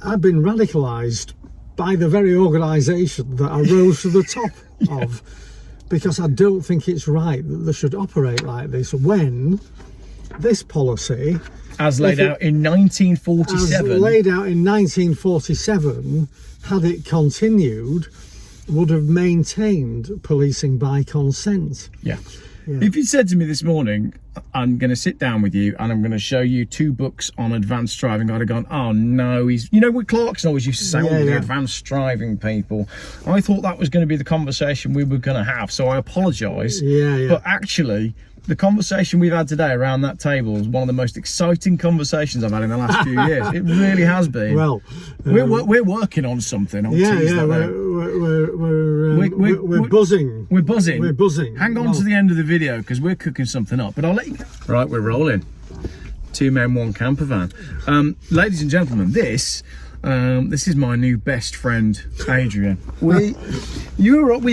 I've been radicalised by the very organisation that I rose to the top of, because I don't think it's right that they should operate like this when this policy, as laid out in 1947, had it continued, would have maintained policing by consent. Yeah. If you said to me this morning, I'm going to sit down with you and I'm going to show you 2 books on advanced driving, I'd have gone, oh no, what Clarkson always used to say, the advanced driving people. I thought that was going to be the conversation we were going to have, so I apologise. But actually, the conversation we've had today around that table is one of the most exciting conversations I've had in the last few years. It really has been. Well, we're working on something. We're buzzing. We're buzzing. We're buzzing. Hang on to the end of the video because we're cooking something up. But I'll let you go. Right, we're rolling. 2 men, 1 camper van. Ladies and gentlemen, this is my new best friend, Adrian. We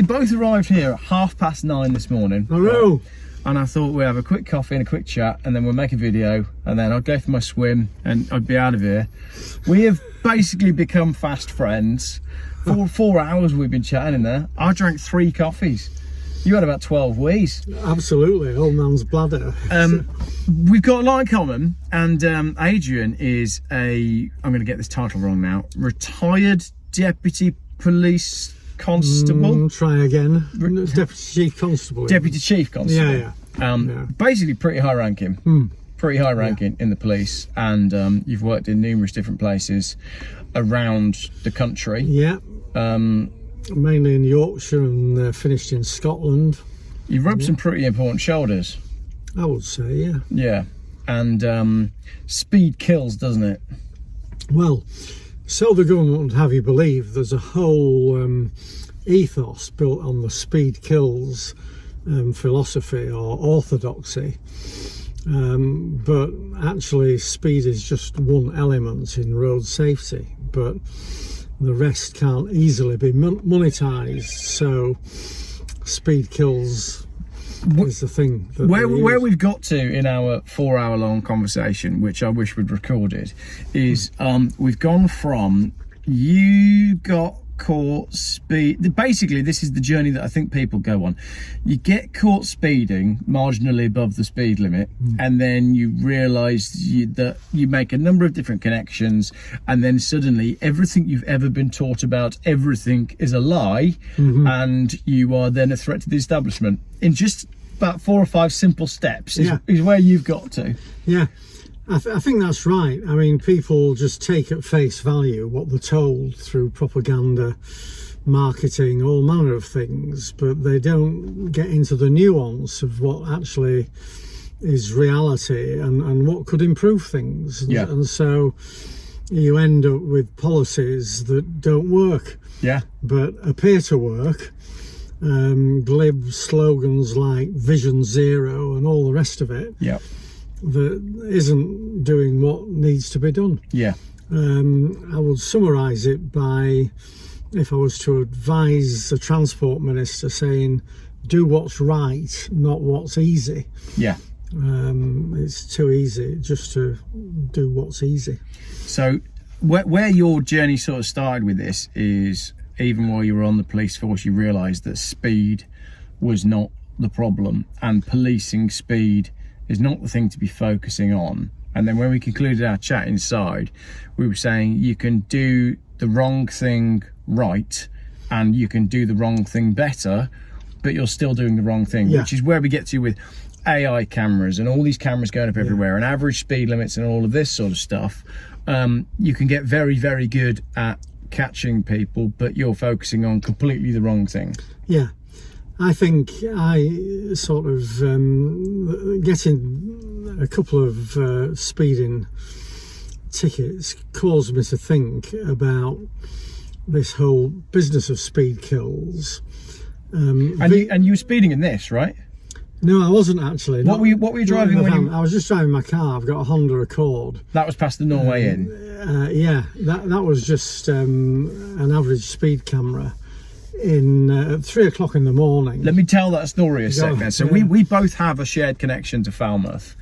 both arrived here at 9:30 this morning. Hello. And I thought we'd have a quick coffee and a quick chat, and then we'll make a video, and then I'd go for my swim and I'd be out of here. We have basically become fast friends. For 4 hours we've been chatting in there. I drank 3 coffees. You had about 12 wheeze. Absolutely, old man's bladder. We've got a lot in common, and Adrian is I'm going to get this title wrong now, retired deputy police constable. Try again. Deputy Chief Constable. Deputy Chief Constable. Yeah. Basically pretty high ranking. Pretty high ranking in the police, and you've worked in numerous different places around the country. Yeah. Mainly in Yorkshire and finished in Scotland. You've rubbed some pretty important shoulders. I would say, yeah. Yeah. And speed kills, doesn't it? Well, so the government would have you believe there's a whole ethos built on the speed kills philosophy or orthodoxy, but actually speed is just one element in road safety, but the rest can't easily be monetized, so speed kills is the thing that where we've got to in our 4-hour-long conversation, which I wish we'd recorded, is we've gone from you got caught basically this is the journey that I think people go on. You get caught speeding marginally above the speed limit, and then you realise that you make a number of different connections, and then suddenly everything you've ever been taught about everything is a lie, and you are then a threat to the establishment. In just about 4 or 5 simple steps is where you've got to. Yeah, I think that's right. I mean, people just take at face value what they're told through propaganda, marketing, all manner of things, but they don't get into the nuance of what actually is reality and what could improve things. And so you end up with policies that don't work, but appear to work. Glib slogans like Vision Zero and all the rest of it. That isn't doing what needs to be done. I would summarise it by, if I was to advise the Transport Minister, saying do what's right, not what's easy. It's too easy just to do what's easy. So where your journey sort of started with this is, even while you were on the police force, you realised that speed was not the problem, and policing speed is not the thing to be focusing on. And then when we concluded our chat inside, we were saying you can do the wrong thing right and you can do the wrong thing better, but you're still doing the wrong thing, which is where we get to with AI cameras and all these cameras going up everywhere and average speed limits and all of this sort of stuff. You can get very, very good at catching people, but you're focusing on completely the wrong thing. I think I sort of getting a couple of speeding tickets caused me to think about this whole business of speed kills. And you were speeding in this, right? No, I wasn't actually. What were you driving when I was just driving my car. I've got a Honda Accord. That was past the Norway Inn? That was just an average speed camera at 3 o'clock in the morning. Let me tell that story a second. So we both have a shared connection to Falmouth,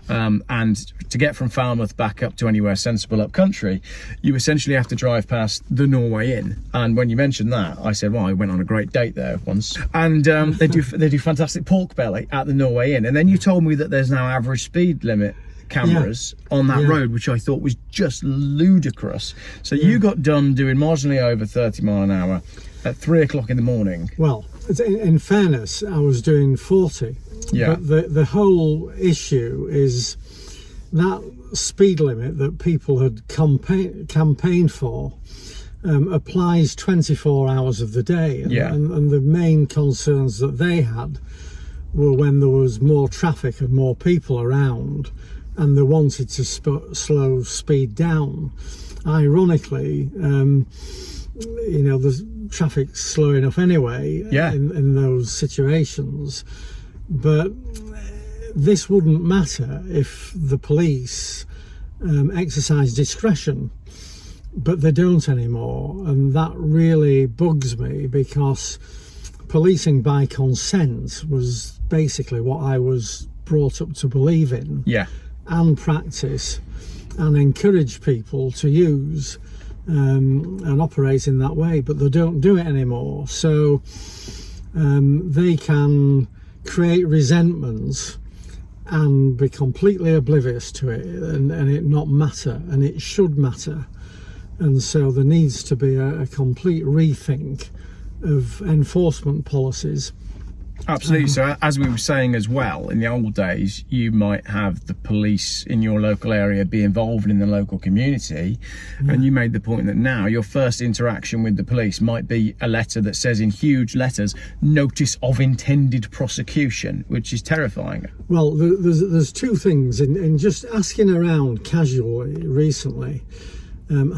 and to get from Falmouth back up to anywhere sensible up country, you essentially have to drive past the Norway Inn. And when you mentioned that, I said, well, I went on a great date there once, and they do fantastic pork belly at the Norway Inn. And then you told me that there's now average speed limit cameras on that road, which I thought was just ludicrous. So you got done doing marginally over 30 mile an hour at 3 o'clock in the morning. Well, in fairness, I was doing 40. Yeah. But the whole issue is that speed limit that people had campaigned for applies 24 hours of the day. And the main concerns that they had were when there was more traffic and more people around, and they wanted to slow speed down. Ironically, the traffic's slow enough anyway in those situations. But this wouldn't matter if the police exercise discretion, but they don't anymore. And that really bugs me, because policing by consent was basically what I was brought up to believe in and practice and encourage people to use and operate in that way, but they don't do it anymore. So they can create resentments and be completely oblivious to it, and it not matter, and it should matter. And so there needs to be a complete rethink of enforcement policies. Absolutely. So as we were saying as well, in the old days, you might have the police in your local area be involved in the local community, and you made the point that now your first interaction with the police might be a letter that says in huge letters, notice of intended prosecution, which is terrifying. Well, there's two things in just asking around casually recently.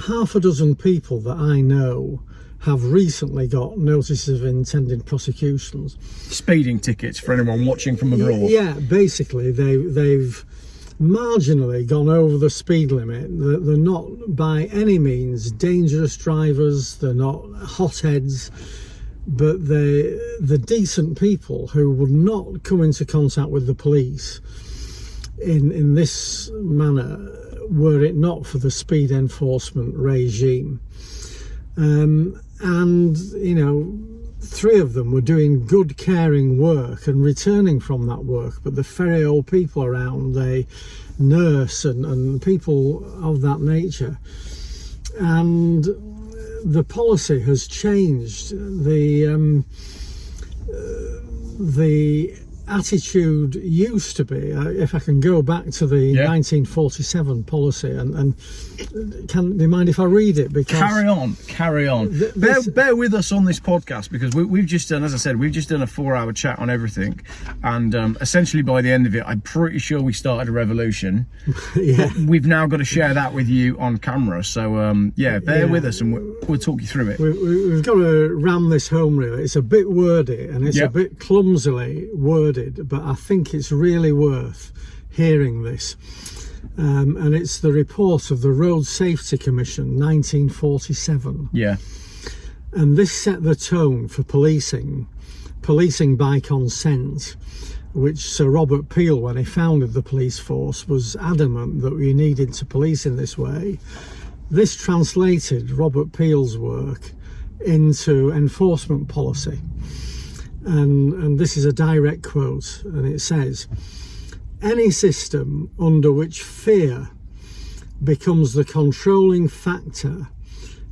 Half a dozen people that I know have recently got notices of intended prosecutions. Speeding tickets for anyone watching from abroad. Yeah, basically they've marginally gone over the speed limit. They're not by any means dangerous drivers, they're not hotheads, but the decent people who would not come into contact with the police in this manner were it not for the speed enforcement regime. And three of them were doing good, caring work and returning from that work, but the very old people around, they nurse and people of that nature. And the policy has changed. The attitude used to be, if I can go back to the 1947 policy, and do you mind if I read it? Because carry on. Bear with us on this podcast, because we've just done, as I said, we've just done a 4-hour chat on everything, and essentially by the end of it, I'm pretty sure we started a revolution. We've now got to share that with you on camera, so bear with us, and we'll talk you through it. We've got to ram this home, really. It's a bit wordy, and it's a bit clumsily worded, but I think it's really worth hearing this. And it's the report of the Road Safety Commission, 1947. And this set the tone for policing by consent, which Sir Robert Peel, when he founded the police force, was adamant that we needed to police in this way. This translated Robert Peel's work into enforcement policy. And this is a direct quote, and it says, any system under which fear becomes the controlling factor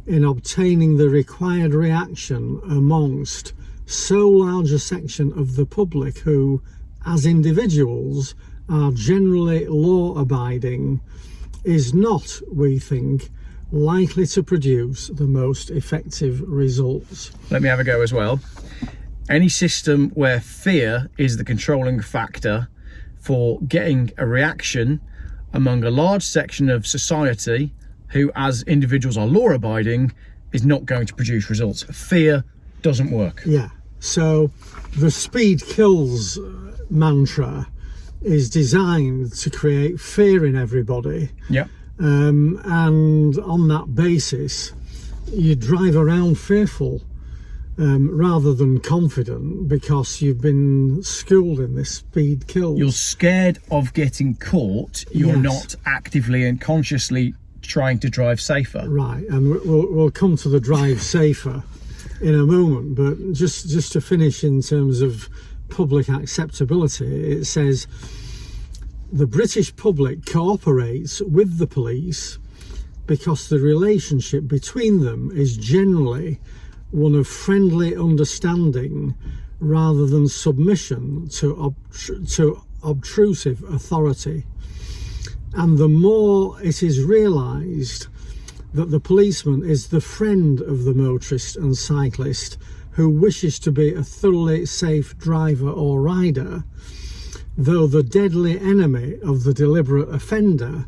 in obtaining the required reaction amongst so large a section of the public who, as individuals, are generally law-abiding, is not, we think, likely to produce the most effective results. Let me have a go as well. Any system where fear is the controlling factor for getting a reaction among a large section of society who, as individuals, are law-abiding, is not going to produce results. Fear doesn't work. So the speed kills mantra is designed to create fear in everybody. And on that basis, you drive around fearful. rather than confident, because you've been schooled in this speed kills. You're scared of getting caught. You're Yes. not actively and consciously trying to drive safer. Right, and we'll come to the drive safer in a moment, but just to finish in terms of public acceptability, it says the British public cooperates with the police because the relationship between them is generally one of friendly understanding rather than submission to obtrusive authority. And the more it is realised that the policeman is the friend of the motorist and cyclist who wishes to be a thoroughly safe driver or rider, though the deadly enemy of the deliberate offender,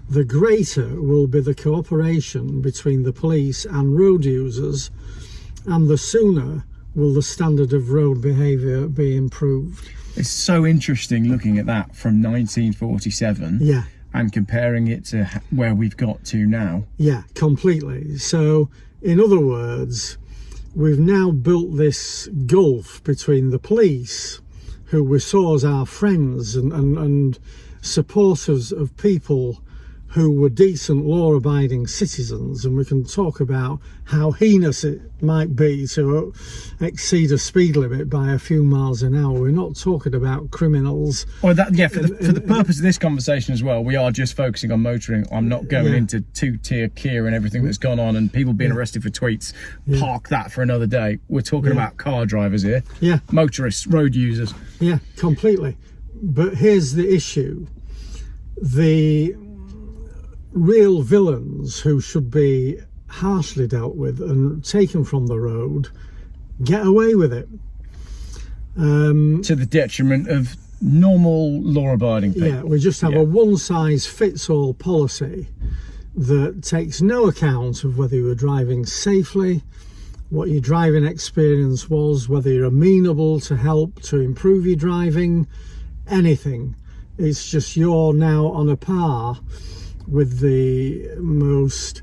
the greater will be the cooperation between the police and road users, and the sooner will the standard of road behaviour be improved. It's so interesting looking at that from 1947 Yeah. and comparing it to where we've got to now. Yeah, completely. So, in other words, we've now built this gulf between the police, who we saw as our friends and supporters of people who were decent, law-abiding citizens, and we can talk about how heinous it might be to exceed a speed limit by a few miles an hour. We're not talking about criminals. Well, that, yeah, for the purpose of this conversation as well, we are just focusing on motoring. I'm not going into two-tier Kia and everything that's gone on and people being arrested for tweets. Park that for another day. We're talking about car drivers here. Yeah. Motorists, road users. Yeah, completely. But here's the issue. The real villains who should be harshly dealt with and taken from the road get away with it. To the detriment of normal law-abiding people. Yeah, we just have a one-size-fits-all policy that takes no account of whether you were driving safely, what your driving experience was, whether you're amenable to help to improve your driving, anything. It's just you're now on a par with the most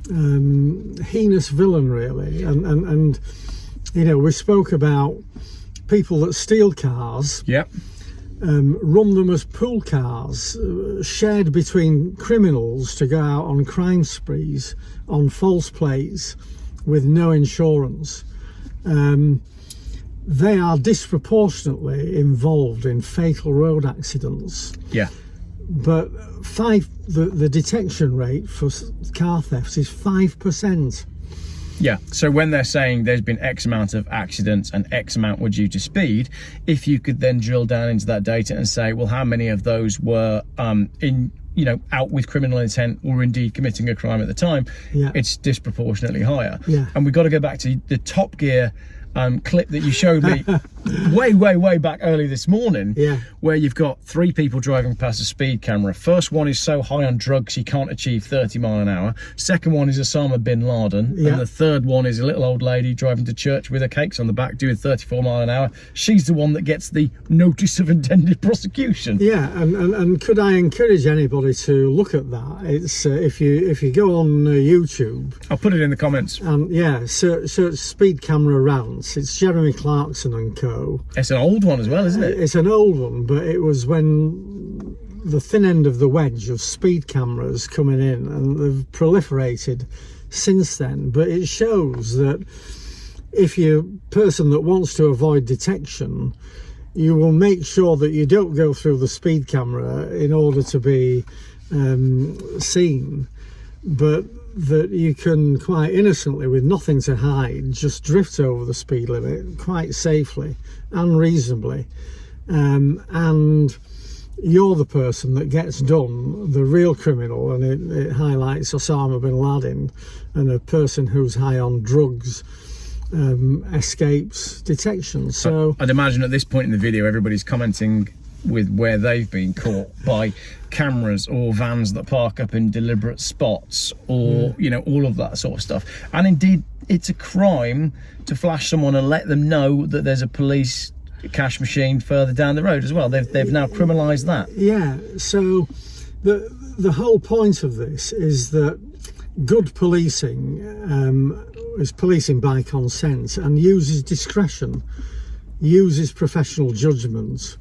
heinous villain, really. And you know, we spoke about people that steal cars, Yep. run them as pool cars, shared between criminals to go out on crime sprees on false plates with no insurance. They are disproportionately involved in fatal road accidents. Yeah. But the detection rate for car thefts is 5%. Yeah, so when they're saying there's been X amount of accidents and X amount were due to speed, if you could then drill down into that data and say, well, how many of those were out with criminal intent or indeed committing a crime at the time, it's disproportionately higher. Yeah. And we've got to go back to the Top Gear clip that you showed me way back early this morning, where you've got 3 people driving past a speed camera. First one is so high on drugs he can't achieve 30 mile an hour. Second one is Osama bin Laden. And the third one is a little old lady driving to church with her cakes on the back doing 34 mile an hour. She's the one that gets the notice of intended prosecution. Yeah, and could I encourage anybody to look at that? It's if you go on YouTube, I'll put it in the comments. Search speed camera rants. It's Jeremy Clarkson and co. It's an old one as well, isn't it? It's an old one, but it was when the thin end of the wedge of speed cameras coming in, and they've proliferated since then. But it shows that if you're a person that wants to avoid detection, you will make sure that you don't go through the speed camera in order to be seen, but that you can quite innocently, with nothing to hide, just drift over the speed limit quite safely and reasonably, and you're the person that gets done, the real criminal. And it highlights Osama bin Laden, and a person who's high on drugs escapes detection. So I'd imagine at this point in the video everybody's commenting with where they've been caught by cameras or vans that park up in deliberate spots, or all of that sort of stuff. And indeed, it's a crime to flash someone and let them know that there's a police cash machine further down the road as well. They've now criminalised that. Yeah, so the whole point of this is that good policing is policing by consent and uses discretion, uses professional judgment,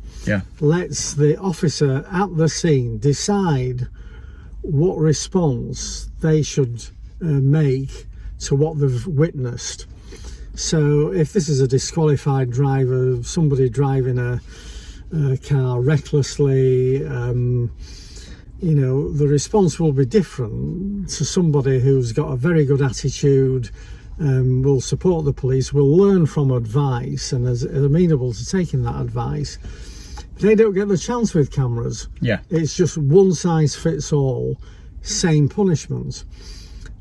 lets the officer at the scene decide what response they should make to what they've witnessed. So if this is a disqualified driver, somebody driving a car recklessly, the response will be different to somebody who's got a very good attitude, will support the police, will learn from advice and is amenable to taking that advice. They don't get the chance with cameras. It's just one size fits all, same punishment.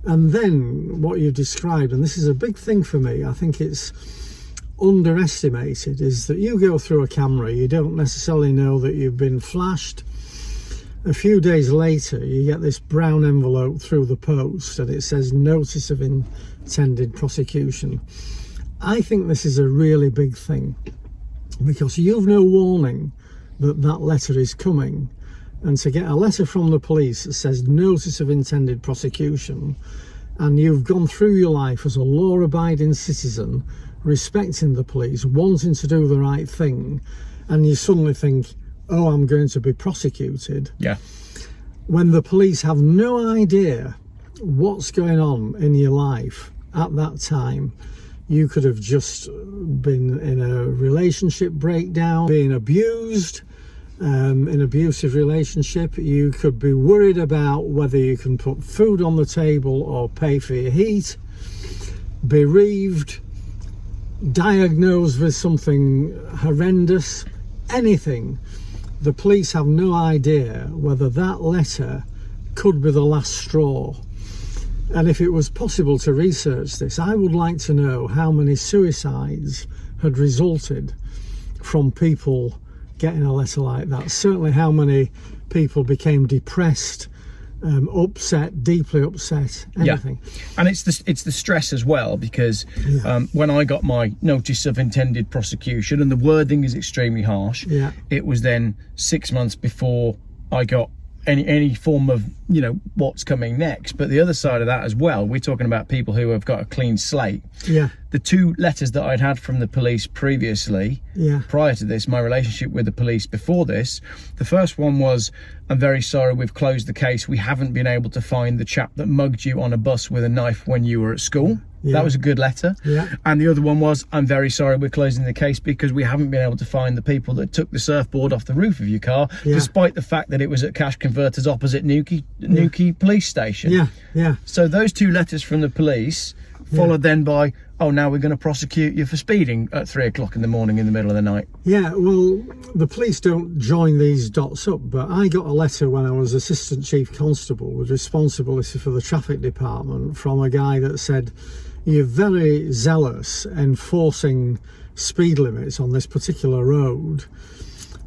And then what you've described, and this is a big thing for me, I think it's underestimated, is that you go through a camera, you don't necessarily know that you've been flashed. A few days later, you get this brown envelope through the post and it says notice of intended prosecution. I think this is a really big thing, because you've no warning that that letter is coming. And to get a letter from the police that says notice of intended prosecution, and you've gone through your life as a law-abiding citizen, respecting the police, wanting to do the right thing, and you suddenly think, oh, I'm going to be prosecuted. When the police have no idea what's going on in your life at that time. You could have just been in a relationship breakdown, being abused, in an abusive relationship. You could be worried about whether you can put food on the table or pay for your heat, bereaved, diagnosed with something horrendous, anything. The police have no idea whether that letter could be the last straw. And if it was possible to research this, I would like to know how many suicides had resulted from people getting a letter like that. Certainly how many people became depressed, upset, deeply upset, anything. And it's the stress as well, because when I got my notice of intended prosecution, and the wording is extremely harsh, it was then 6 months before I got any form of what's coming next. But the other side of that as well, we're talking about people who have got a clean slate. The two letters that I'd had from the police previously, prior to this, my relationship with the police before this, the first one was, I'm very sorry, we've closed the case, we haven't been able to find the chap that mugged you on a bus with a knife when you were at school. That was a good letter. And the other one was, I'm very sorry, we're closing the case because we haven't been able to find the people that took the surfboard off the roof of your car, despite the fact that it was at Cash Converters opposite Newquay police station. So those two letters from the police followed then by, oh, now we're going to prosecute you for speeding at 3 o'clock in the morning in the middle of the night. Well, the police don't join these dots up, but I got a letter when I was Assistant Chief Constable with responsibility for the traffic department from a guy that said, you're very zealous enforcing speed limits on this particular road,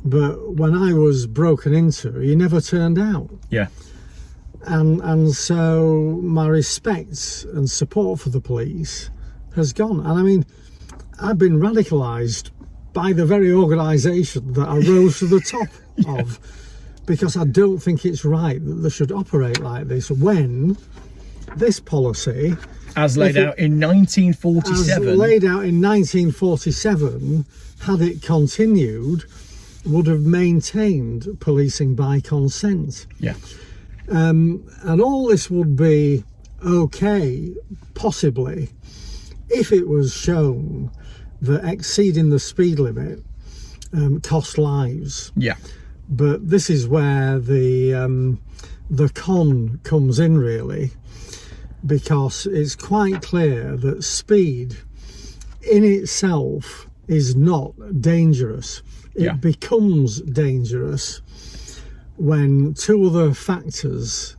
but when I was broken into, you never turned out. And so my respect and support for the police has gone. And I mean, I've been radicalised by the very organisation that I rose to the top of, because I don't think it's right that they should operate like this when this policy, as laid out in 1947, had it continued, would have maintained policing by consent. And all this would be okay, possibly, if it was shown that exceeding the speed limit cost lives. But this is where the con comes in, really, because it's quite clear that speed in itself is not dangerous. It becomes dangerous when two other factors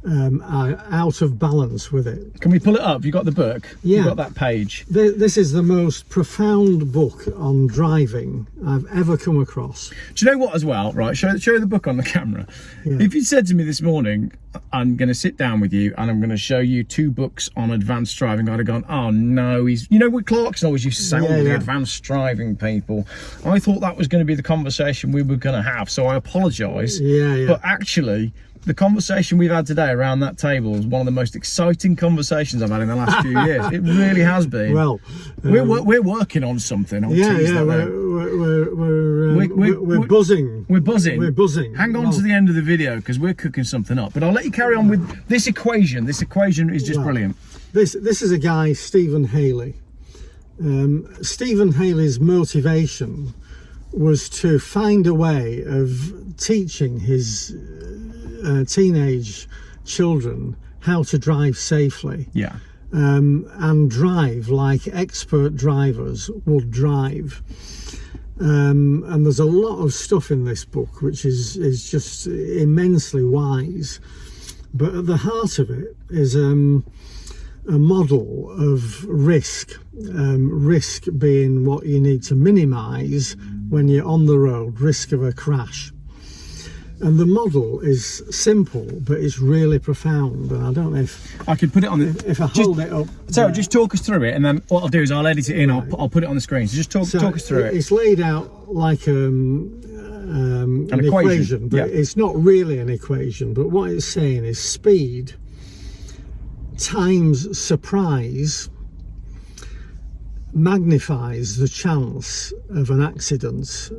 are out of balance with it. Can we pull it up? You got the book? You got that page? This is the most profound book on driving I've ever come across. Do you know what as well? Right, show the book on the camera. If you said to me this morning, I'm going to sit down with you and I'm going to show you two books on advanced driving, I'd have gone, oh no, what Clarkson always used to say, the advanced driving people. I thought that was going to be the conversation we were going to have, so I apologise. But actually, the conversation we've had today around that table is one of the most exciting conversations I've had in the last few years. It really has been. Well, we're working on something. We're buzzing. We're buzzing. We're buzzing. Hang on to the end of the video because we're cooking something up. But I'll let you carry on with this equation. This equation is just brilliant. This is a guy, Stephen Haley. Stephen Haley's motivation was to find a way of teaching his teenage children how to drive safely. Yeah. And drive like expert drivers would drive. And there's a lot of stuff in this book which is just immensely wise. But at the heart of it is a model of risk. Risk being what you need to minimise when you're on the road, risk of a crash. And the model is simple, but it's really profound. And I don't know if I could put it on the. If I hold it up. So just talk us through it, and then what I'll do is I'll edit it in. Right. I'll put it on the screen. So just talk us through it. It's laid out like an equation, but it's not really an equation. But what it's saying is speed times surprise magnifies the chance of an accident,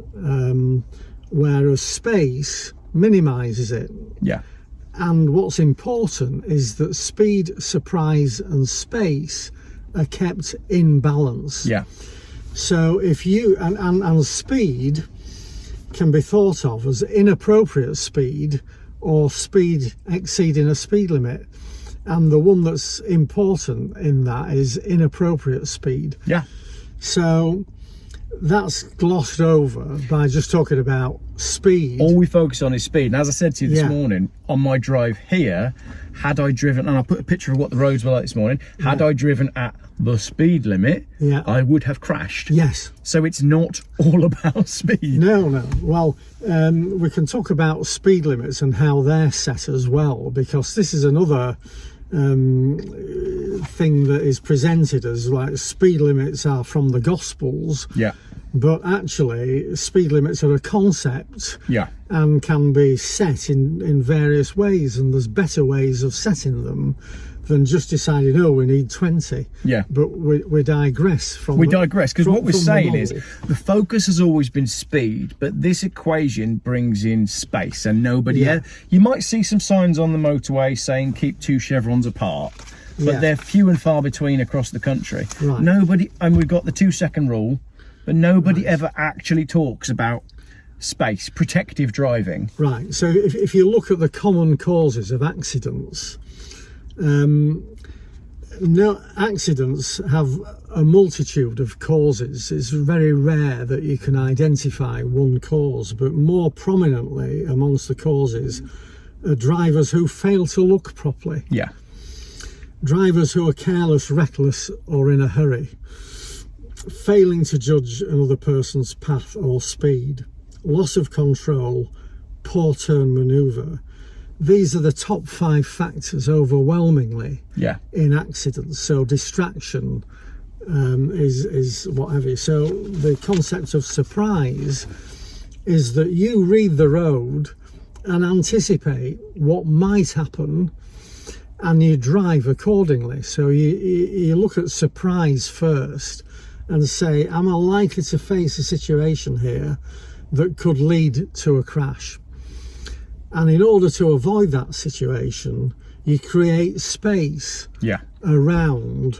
whereas space minimises it. Yeah. And what's important is that speed, surprise and space are kept in balance. Yeah. So if you and speed can be thought of as inappropriate speed or speed exceeding a speed limit, and the one that's important in that is inappropriate speed. Yeah. So that's glossed over by just talking about speed. All we focus on is speed. And as I said to you this morning, on my drive here, had I driven, and I put a picture of what the roads were like this morning, had I driven at the speed limit, I would have crashed. Yes. So it's not all about speed. No. Well, we can talk about speed limits and how they're set as well, because this is another thing that is presented as like speed limits are from the Gospels. Yeah. But actually, speed limits are a concept. Yeah. And can be set in various ways, and there's better ways of setting them than just deciding, oh, we need 20. Yeah. But we digress from. We digress because what we're saying is the focus has always been speed, but this equation brings in space, and nobody. You might see some signs on the motorway saying keep 2 chevrons apart, but they're few and far between across the country. Right. Nobody, and we've got the 2-second rule, but nobody ever actually talks about space, protective driving. Right. So if you look at the common causes of accidents, no, accidents have a multitude of causes. It's very rare that you can identify one cause, but more prominently amongst the causes are drivers who fail to look properly. Yeah. Drivers who are careless, reckless or in a hurry. Failing to judge another person's path or speed. Loss of control, poor turn manoeuvre. These are the top 5 factors overwhelmingly in accidents. So distraction is whatever. So the concept of surprise is that you read the road and anticipate what might happen and you drive accordingly. So you look at surprise first and say, am I likely to face a situation here that could lead to a crash? And in order to avoid that situation, you create space around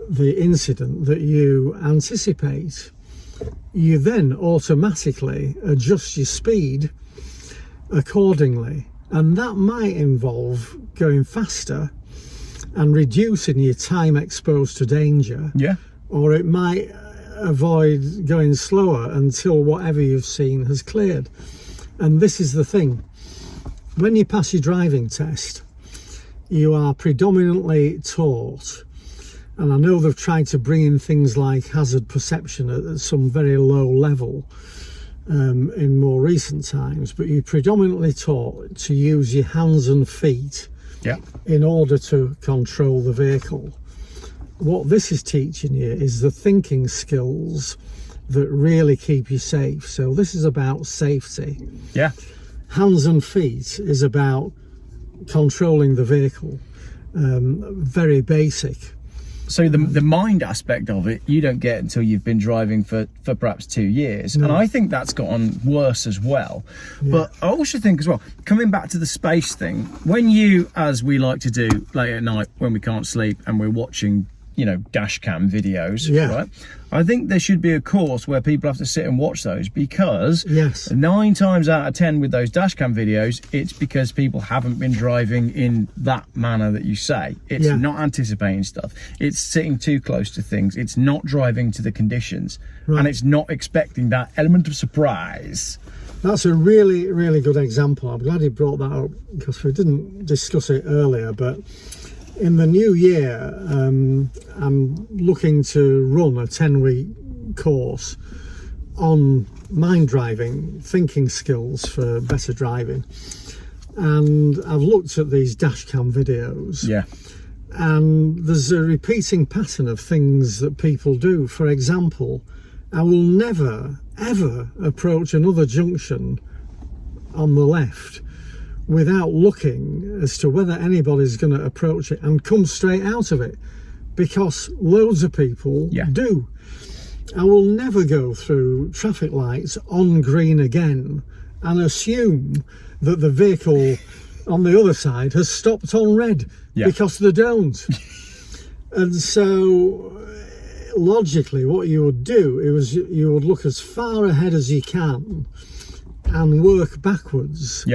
the incident that you anticipate. You then automatically adjust your speed accordingly. And that might involve going faster and reducing your time exposed to danger. Yeah. Or it might avoid going slower until whatever you've seen has cleared. And this is the thing. When you pass your driving test, you are predominantly taught, and I know they've tried to bring in things like hazard perception at some very low level in more recent times, but you're predominantly taught to use your hands and feet in order to control the vehicle. What this is teaching you is the thinking skills that really keep you safe. So this is about safety. Yeah. Hands and feet is about controlling the vehicle, very basic. So the mind aspect of it, you don't get until you've been driving for perhaps 2 years. And I think that's gotten worse as well. Yeah. But I also think as well, coming back to the space thing, when you, as we like to do late at night when we can't sleep and we're watching, you know, dash cam videos, right? I think there should be a course where people have to sit and watch those, because 9 times out of 10 with those dash cam videos, it's because people haven't been driving in that manner that you say. It's not anticipating stuff. It's sitting too close to things. It's not driving to the conditions, and it's not expecting that element of surprise. That's a really, really good example. I'm glad you brought that up, because we didn't discuss it earlier, but in the new year, I'm looking to run a 10-week course on mind driving, thinking skills for better driving. And I've looked at these dash cam videos. Yeah. And there's a repeating pattern of things that people do. For example, I will never, ever approach another junction on the left without looking as to whether anybody's going to approach it and come straight out of it, because loads of people do. I will never go through traffic lights on green again and assume that the vehicle on the other side has stopped on red, because they don't. And so logically what you would do is you would look as far ahead as you can and work backwards.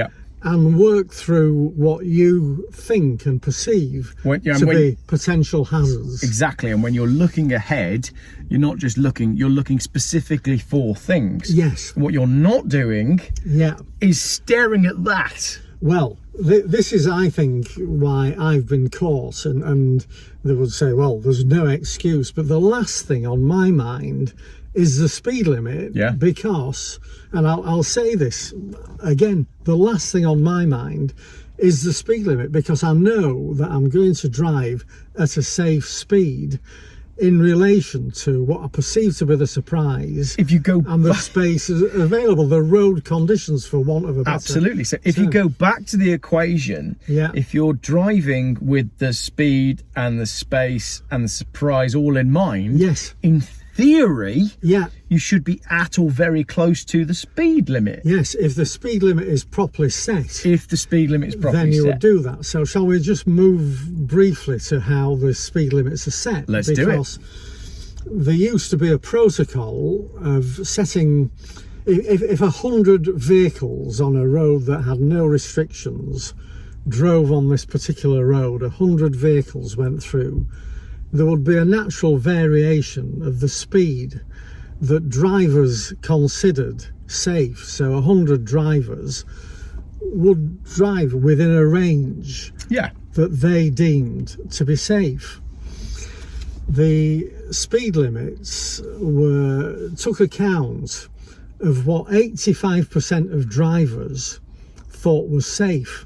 And work through what you think and perceive to be potential hazards. Exactly, and when you're looking ahead, you're not just looking, you're looking specifically for things. Yes. What you're not doing is staring at that. Well, this is, I think, why I've been caught, and they would say, well, there's no excuse, but the last thing on my mind is the speed limit, because, and I'll say this again, the last thing on my mind is the speed limit, because I know that I'm going to drive at a safe speed in relation to what I perceive to be the surprise, if you go and the space is available, the road conditions, for want of a better absolutely. So if you go back to the equation, if you're driving with the speed and the space and the surprise all in mind, in theory, you should be at or very close to the speed limit. Yes, if the speed limit is properly set. If the speed limit is properly set. Then you would do that. So shall we just move briefly to how the speed limits are set? Let's do it. Because there used to be a protocol of setting, if 100 vehicles on a road that had no restrictions drove on this particular road, 100 vehicles went through, there would be a natural variation of the speed that drivers considered safe. So 100 drivers would drive within a range that they deemed to be safe. The speed limits took account of what 85% of drivers thought was safe.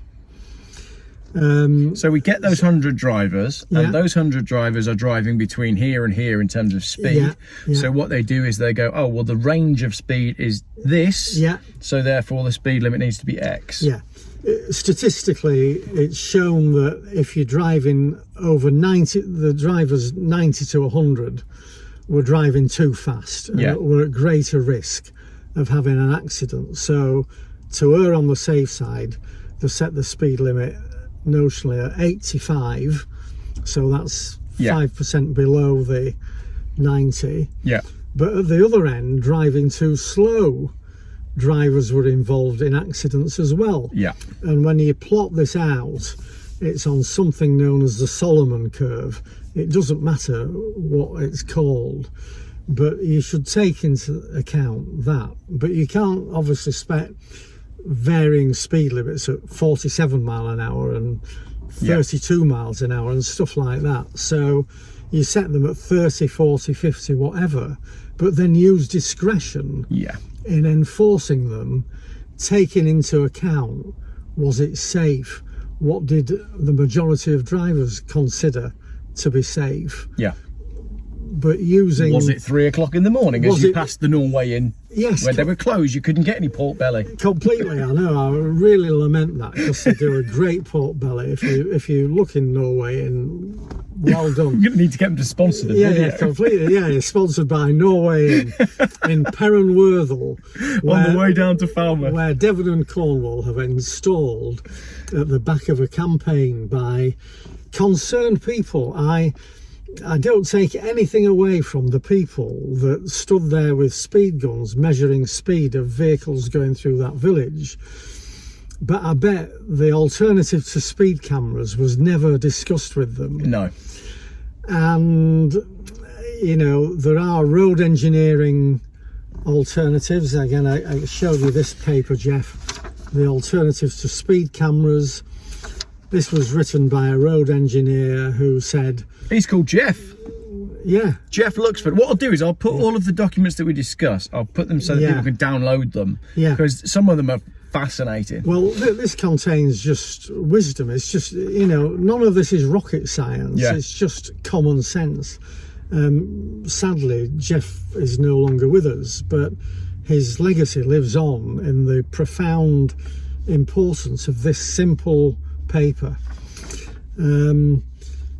So we get those 100 drivers, and those 100 drivers are driving between here and here in terms of speed. So what they do is they go, oh, well, the range of speed is this, so therefore the speed limit needs to be X. Statistically, it's shown that if you're driving over 90, the drivers 90 to 100 were driving too fast and were at greater risk of having an accident. So to err on the safe side, they set the speed limit notionally at 85, so that's 5% below the 90. But at the other end, driving too slow, drivers were involved in accidents as well. And when you plot this out, it's on something known as the Solomon curve. It doesn't matter what it's called, but you should take into account that. But you can't obviously expect varying speed limits at 47 mile an hour and 32 miles an hour and stuff like that. So you set them at 30, 40, 50, whatever, but then use discretion in enforcing them, taking into account, was it safe? What did the majority of drivers consider to be safe? But using... Was it 3 o'clock in the morning as you passed the Norway in Yes, When they were closed, you couldn't get any pork belly. completely. I know. I really lament that, because they do a great pork belly. If you look in Norway, and well done. You're going to need to get them to sponsor the video. Yeah, completely. Yeah, it's sponsored by Norway in Perranworthal, On the way down to Falmouth. where Devon and Cornwall have installed at the back of a campaign by concerned people. I don't take anything away from the people that stood there with speed guns measuring speed of vehicles going through that village, but I bet the alternative to speed cameras was never discussed with them. No. And you know, there are road engineering alternatives. Again, I showed you this paper, Geoff, the alternatives to speed cameras. This was written by a road engineer who said, He's called Geoff. yeah, Geoff Luxford. What I'll do is I'll put all of the documents that we discuss, I'll put them so that Yeah. people can download them. Yeah. Because some of them are fascinating. well, this contains just wisdom. It's just, you know, none of this is rocket science. Yeah. It's just common sense. Sadly, Geoff is no longer with us, but his legacy lives on in the profound importance of this simple paper.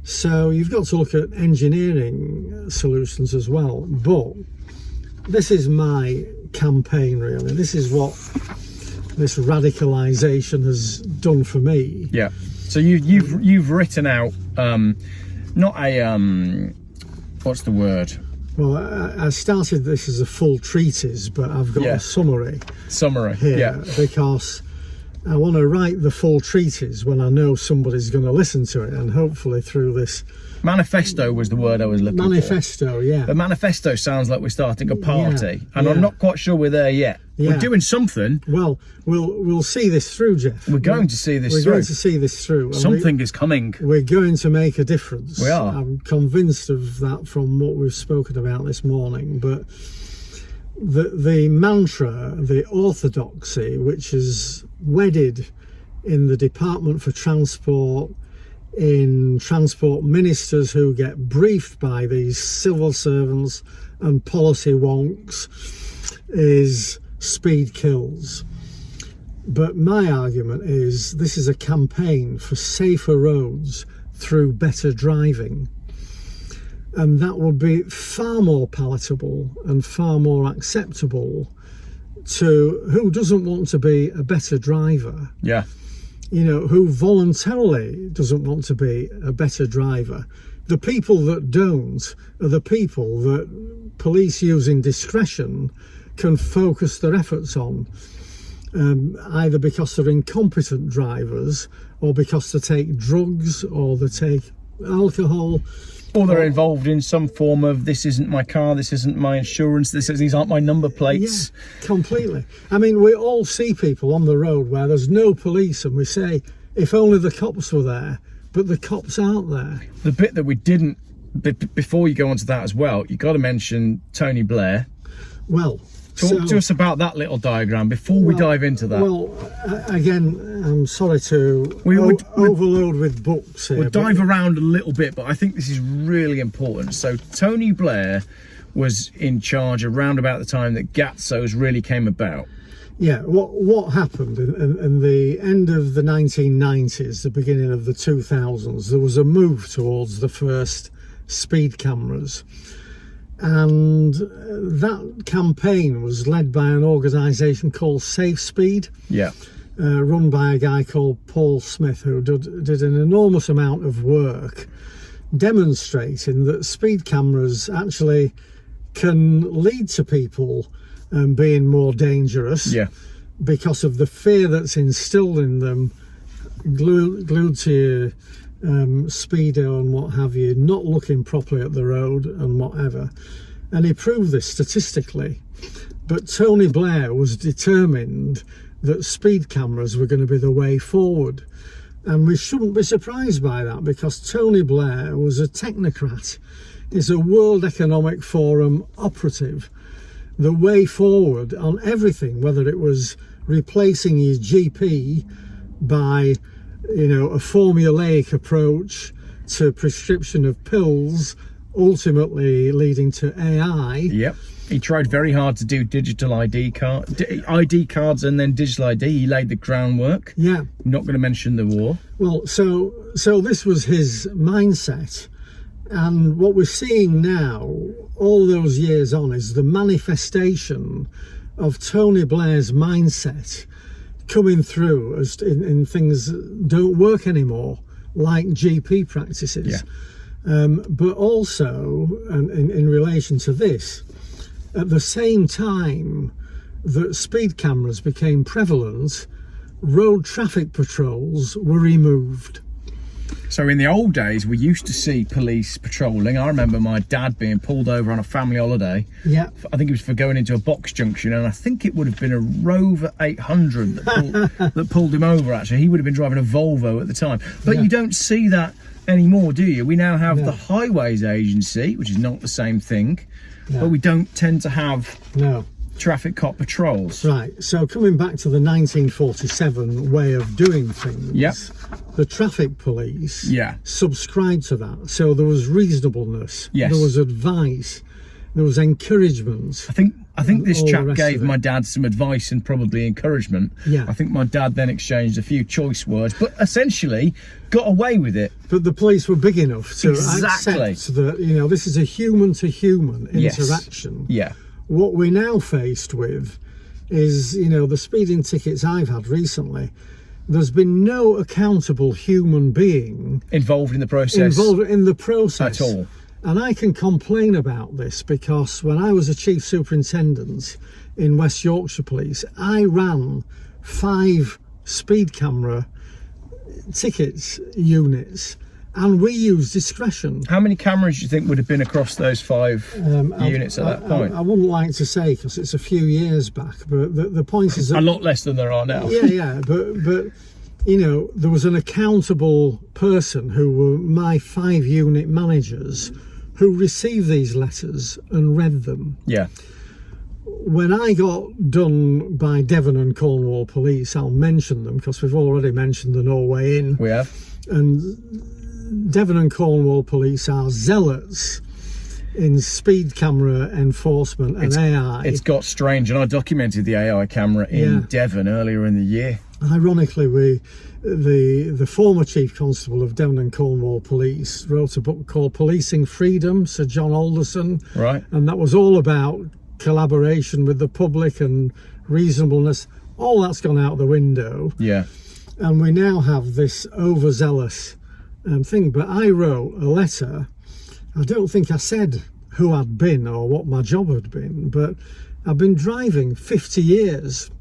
So you've got to look at engineering solutions as well. But this is my campaign, really. This is what this radicalisation has done for me. Yeah. So you've written out not a what's the word? Well, I started this as a full treatise, but I've got Yeah. a summary Summary. here because I want to write the full treatise when I know somebody's going to listen to it, and hopefully through this Manifesto was the word I was looking for. manifesto, yeah. The manifesto sounds like we're starting a party, and yeah. I'm not quite sure we're there yet. Yeah. We're doing something. Well, we'll see this through, Geoff. We're going to see this We're through. going to see this through. and Something is coming. we're going to make a difference. We are. I'm convinced of that from what we've spoken about this morning. But the mantra, the orthodoxy, which is wedded in the Department for Transport, in transport ministers who get briefed by these civil servants and policy wonks, is speed kills. But my argument is this is a campaign for safer roads through better driving, and that would be far more palatable and far more acceptable to who doesn't want to be a better driver, Yeah. you know, who voluntarily doesn't want to be a better driver. The people that don't are the people that police using discretion can focus their efforts on, either because they're incompetent drivers, or because they take drugs, or they take alcohol, Or they're involved in some form of, this isn't my car, this isn't my insurance, these aren't my number plates. Yeah, completely. I mean, we all see people on the road where there's no police, and we say, if only the cops were there, but the cops aren't there. The bit that we didn't, before you go on to that as well, you got to mention Tony Blair. Well, Talk to us about that little diagram before we dive into that. Well, again, I'm sorry to overload with books here. We'll dive around a little bit, but I think this is really important. So Tony Blair was in charge around about the time that Gatsos really came about. Yeah, what happened in the end of the 1990s, the beginning of the 2000s, there was a move towards the first speed cameras. And that campaign was led by an organisation called Safe Speed, Yeah. run by a guy called Paul Smith, who did an enormous amount of work demonstrating that speed cameras actually can lead to people being more dangerous, Yeah. because of the fear that's instilled in them, glued to your speedo and what have you, not looking properly at the road and whatever. And he proved this statistically. But Tony Blair was determined that speed cameras were going to be the way forward. And we shouldn't be surprised by that, because Tony Blair was a technocrat. He's a World Economic Forum operative. The way forward on everything, whether it was replacing his GP by, you know, a formulaic approach to prescription of pills, ultimately leading to AI, Yep. He tried very hard to do digital ID cards and then digital ID. He laid the groundwork. Yeah. I'm not going to mention the war. Well, so this was his mindset. And what we're seeing now, all those years on, is the manifestation of Tony Blair's mindset coming through as in things that don't work anymore, like GP practices. Yeah. But also, and in relation to this, at the same time that speed cameras became prevalent, road traffic patrols were removed. So in the old days, we used to see police patrolling. I remember my dad being pulled over on a family holiday. Yeah. I think it was for going into a box junction, and I think it would have been a Rover 800 that pulled him over, actually. He would have been driving a Volvo at the time. But you don't see that anymore, do you? We now have the Highways Agency, which is not the same thing, but we don't tend to have traffic cop patrols. Right, so coming back to the 1947 way of doing things, the traffic police subscribed to that. So there was reasonableness, there was advice, there was encouragement. I think this chap gave my dad some advice and probably encouragement. Yeah. I think my dad then exchanged a few choice words, but essentially got away with it. But the police were big enough to accept that, you know, this is a human to human interaction. Yeah. What we're now faced with is, you know, the speeding tickets I've had recently, there's been no accountable human being involved in the process at all. And I can complain about this because when I was a chief superintendent in West Yorkshire Police, I ran 5 speed camera tickets units, and we used discretion. How many cameras do you think would have been across those 5 units at that point? I wouldn't like to say because it's a few years back, but the point is that a lot less than there are now. But you know, there was an accountable person who were my 5 unit managers who received these letters and read them. Yeah. When I got done by Devon and Cornwall Police, I'll mention them because we've already mentioned the Norway Inn. We have. And Devon and Cornwall Police are zealots in speed camera enforcement and AI. It's got strange, and I documented the AI camera in Devon earlier in the year. Ironically, the former Chief Constable of Devon and Cornwall Police wrote a book called Policing Freedom, Sir John Alderson. Right. And that was all about collaboration with the public and reasonableness. All that's gone out the window. Yeah. And we now have this overzealous thing. But I wrote a letter. I don't think I said who I'd been or what my job had been, but I've been driving 50 years.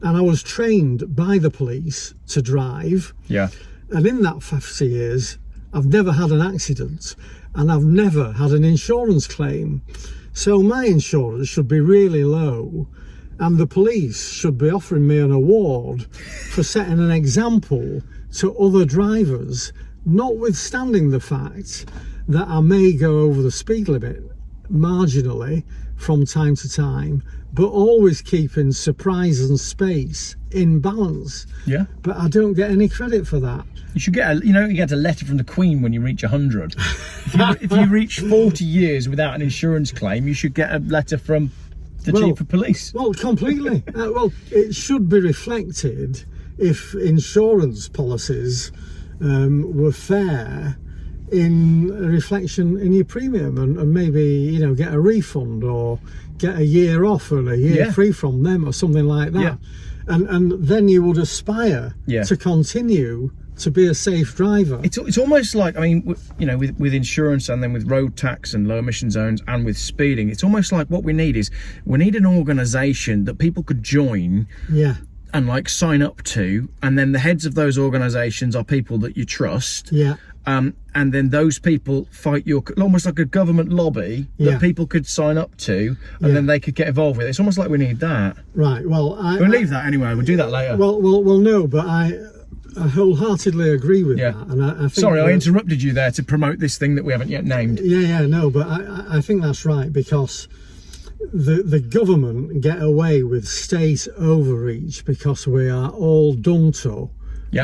And I was trained by the police to drive. Yeah. And in that 50 years, I've never had an accident and I've never had an insurance claim. So my insurance should be really low and the police should be offering me an award for setting an example to other drivers, notwithstanding the fact that I may go over the speed limit marginally from time to time, but always keeping surprise and space in balance. Yeah. But I don't get any credit for that. You should get you get a letter from the Queen when you reach 100. If you reach 40 years without an insurance claim, you should get a letter from the Chief of Police. Well, completely. Well, it should be reflected if insurance policies were fair in a reflection in your premium and maybe, you know, get a refund or get a year off or a year free from them or something like that. Yeah. And then you would aspire to continue to be a safe driver. It's almost like, I mean, you know, with insurance and then with road tax and low emission zones and with speeding, it's almost like what we need an organisation that people could join and like sign up to, and then the heads of those organisations are people that you trust. Yeah. And then those people fight almost like a government lobby that people could sign up to, and then they could get involved with it. It's almost like we need that. Right. Well, we'll leave that anyway. We'll do that later. Well, no, but I wholeheartedly agree with that. And I think sorry, I interrupted you there to promote this thing that we haven't yet named. No, but I think that's right, because the government get away with state overreach because we are all done to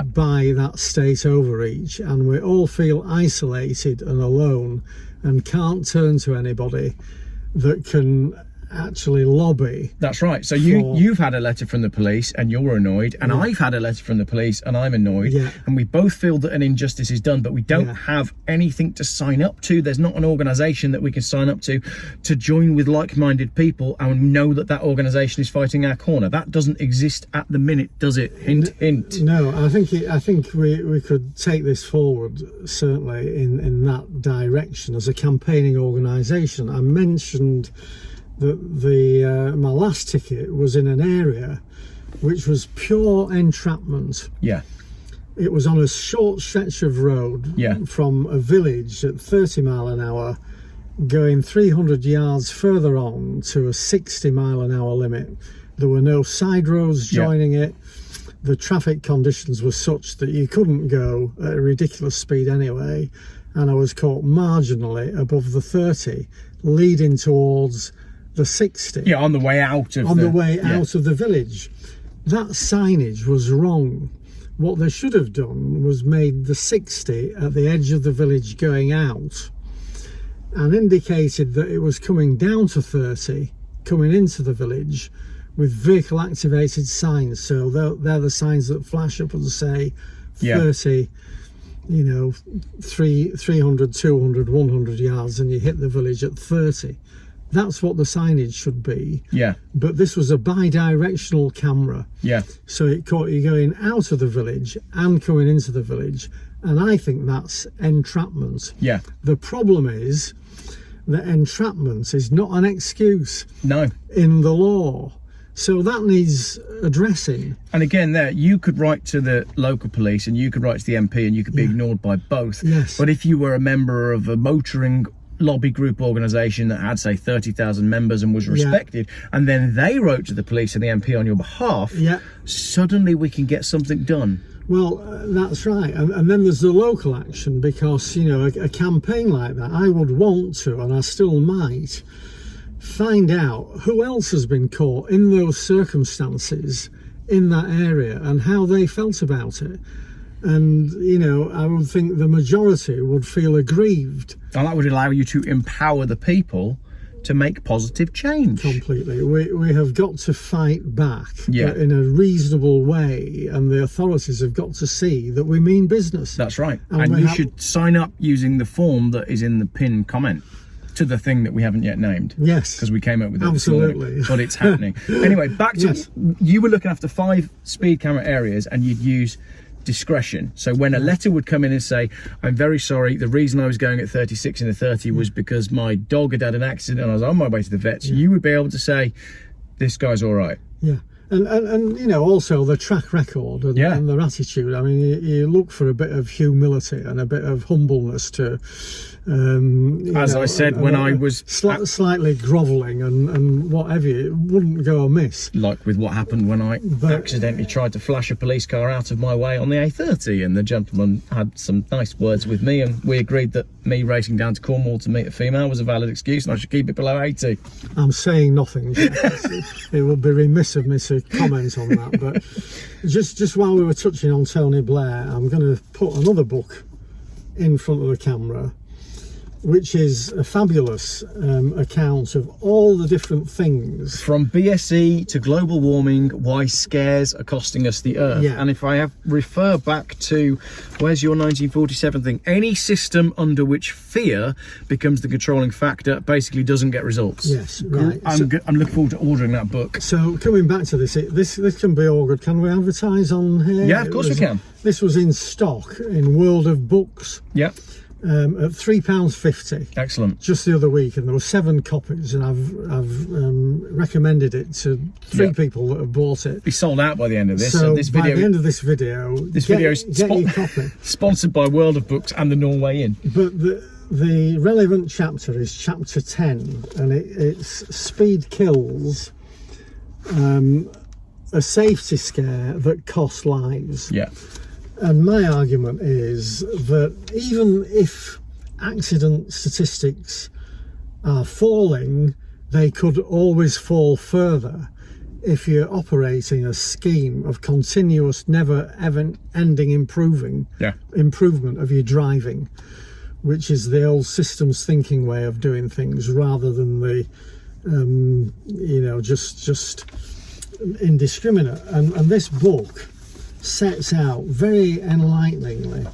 by that state overreach, and we all feel isolated and alone and can't turn to anybody that can actually lobby. That's right. So you've had a letter from the police and you're annoyed, and I've had a letter from the police and I'm annoyed, and we both feel that an injustice is done, but we don't have anything to sign up to. There's not an organisation that we can sign up to join with like-minded people and know that that organisation is fighting our corner. That doesn't exist at the minute, does it? Hint, hint. No, I think we could take this forward, certainly in that direction as a campaigning organisation. I mentioned that my last ticket was in an area which was pure entrapment. Yeah. It was on a short stretch of road from a village at 30 mile an hour, going 300 yards further on to a 60 mile an hour limit. There were no side roads joining it. The traffic conditions were such that you couldn't go at a ridiculous speed anyway, and I was caught marginally above the 30, leading towards the 60. Yeah, on the way out of out of the village. That signage was wrong. What they should have done was made the 60 at the edge of the village going out, and indicated that it was coming down to 30, coming into the village, with vehicle activated signs. So they're the signs that flash up and say 30, 300, 200, 100 yards, and you hit the village at 30. That's what the signage should be. Yeah. But this was a bi-directional camera. Yeah. So it caught you going out of the village and coming into the village. And I think that's entrapment. Yeah. The problem is that entrapment is not an excuse. No. In the law. So that needs addressing. And again, there, you could write to the local police and you could write to the MP and you could be ignored by both. Yes. But if you were a member of a motoring lobby group organisation that had, say, 30,000 members and was respected, and then they wrote to the police and the MP on your behalf, suddenly we can get something done. Well, that's right. And then there's the local action, because, a campaign like that, I would want to, and I still might, find out who else has been caught in those circumstances in that area and how they felt about it. And, I would think the majority would feel aggrieved. And that would allow you to empower the people to make positive change. Completely. We have got to fight back but in a reasonable way, and the authorities have got to see that we mean business. That's right. And you should sign up using the form that is in the pinned comment to the thing that we haven't yet named. Yes. Because we came up with it. Absolutely. But it's happening. Anyway, back to, you were looking after 5 speed camera areas and you'd use discretion. So when a letter would come in and say, I'm very sorry, the reason I was going at 36 in a 30 was because my dog had had an accident and I was on my way to the vets, you would be able to say, this guy's all right. Yeah. And also the track record and their attitude. I mean, you look for a bit of humility and a bit of humbleness to, as I said, when I was slightly grovelling and whatever, it wouldn't go amiss. Like with what happened when I accidentally tried to flash a police car out of my way on the A30, and the gentleman had some nice words with me, and we agreed that me racing down to Cornwall to meet a female was a valid excuse and I should keep it below 80. I'm saying nothing. It would be remiss of me to comment on that, but just while we were touching on Tony Blair, I'm going to put another book in front of the camera, which is a fabulous account of all the different things. From BSE to global warming, why scares are costing us the earth. Yeah. And if I refer back to, where's your 1947 thing? Any system under which fear becomes the controlling factor basically doesn't get results. Yes, right. I'm looking forward to ordering that book. So coming back to this can be all good. Can we advertise on here? Yeah, of course we can. This was in stock in World of Books. Yeah. At £3.50. Excellent. Just the other week, and there were 7 copies, and I've recommended it to 3 people that have bought it. Be sold out by the end of this. So this video, by the end of this video, get your copy. Sponsored by World of Books and the Norway Inn. But the relevant chapter is chapter 10, and it's Speed Kills, a safety scare that costs lives. Yeah. And my argument is that even if accident statistics are falling, they could always fall further if you're operating a scheme of continuous, never-ending improvement of your driving, which is the old systems thinking way of doing things, rather than the just indiscriminate. And this book sets out very enlighteningly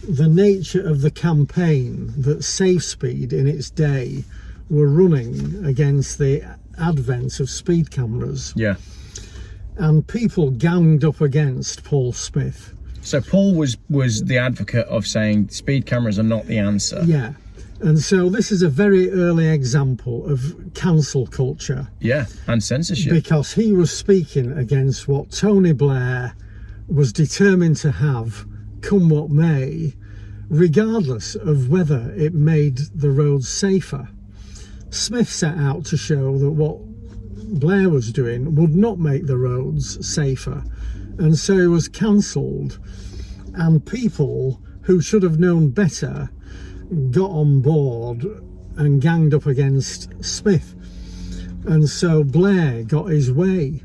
the nature of the campaign that Safe Speed in its day were running against the advent of speed cameras. Yeah. And people ganged up against Paul Smith. So Paul was the advocate of saying speed cameras are not the answer. Yeah. And so this is a very early example of cancel culture. Yeah, and censorship. Because he was speaking against what Tony Blair was determined to have, come what may, regardless of whether it made the roads safer. Smith set out to show that what Blair was doing would not make the roads safer, and so he was cancelled, and people who should have known better got on board and ganged up against Smith, and so Blair got his way.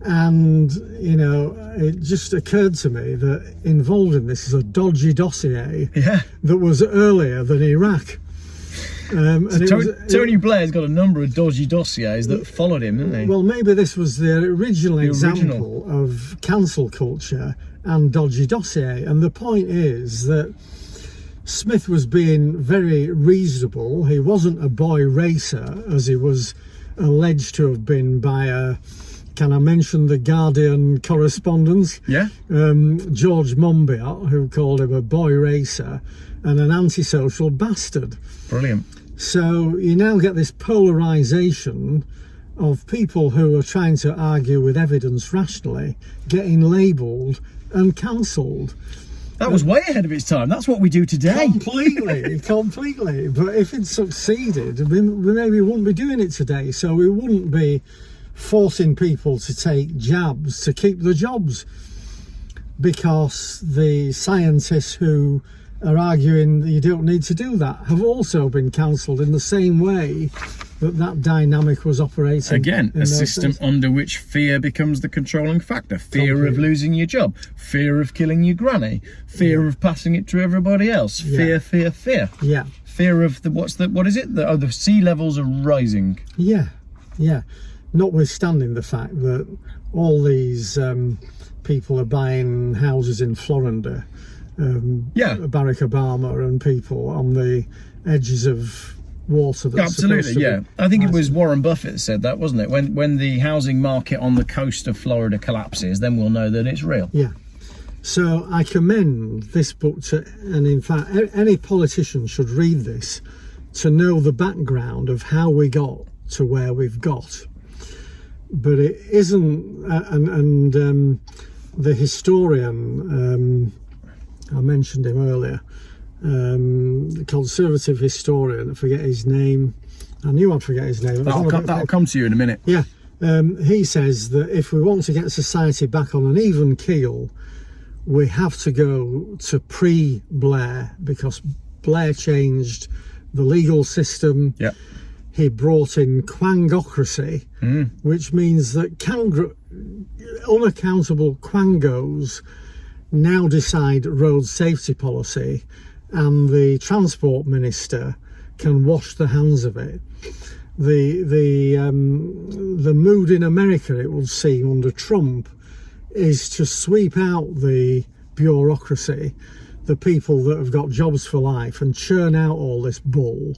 And it just occurred to me that involved in this is a dodgy dossier that was earlier than Iraq. Tony Blair's got a number of dodgy dossiers that followed him, didn't they? Well, maybe this was the original example of cancel culture and dodgy dossier. And the point is that Smith was being very reasonable. He wasn't a boy racer, as he was alleged to have been by a... Can I mention the Guardian correspondence? Yeah. George Monbiot, who called him a boy racer and an antisocial bastard. Brilliant. So you now get this polarisation of people who are trying to argue with evidence rationally, getting labelled and cancelled. That was way ahead of its time. That's what we do today. Completely. But if it succeeded, we maybe wouldn't be doing it today. So we wouldn't be forcing people to take jabs to keep the jobs, because the scientists who are arguing that you don't need to do that have also been cancelled in the same way that dynamic was operating. Again, a system under which fear becomes the controlling factor. Fear of losing your job, fear of killing your granny, fear of passing it to everybody else. Fear. Yeah. Fear of what is it? The sea levels are rising. Yeah. Notwithstanding the fact that all these people are buying houses in Florida, Barack Obama and people on the edges of water. That's absolutely, yeah. I think it was Warren Buffett that said that, wasn't it? When the housing market on the coast of Florida collapses, then we'll know that it's real. Yeah. So I commend this book to, and in fact, any politician should read this to know the background of how we got to where we've got. But it isn't, the historian, I mentioned him earlier, the conservative historian, I forget his name. I knew I'd forget his name. That'll come to you in a minute. Yeah. He says that if we want to get society back on an even keel, we have to go to pre-Blair, because Blair changed the legal system. Yeah. He brought in quangocracy, which means that unaccountable quangos now decide road safety policy, and the transport minister can wash the hands of it. The mood in America, it will seem, under Trump, is to sweep out the bureaucracy, the people that have got jobs for life, and churn out all this bull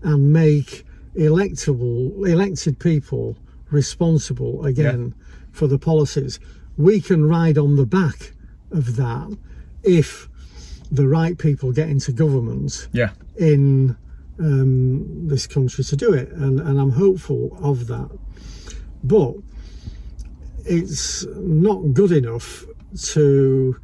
and make elected people responsible again for the policies. We can ride on the back of that if the right people get into government in this country to do it, and I'm hopeful of that. But it's not good enough to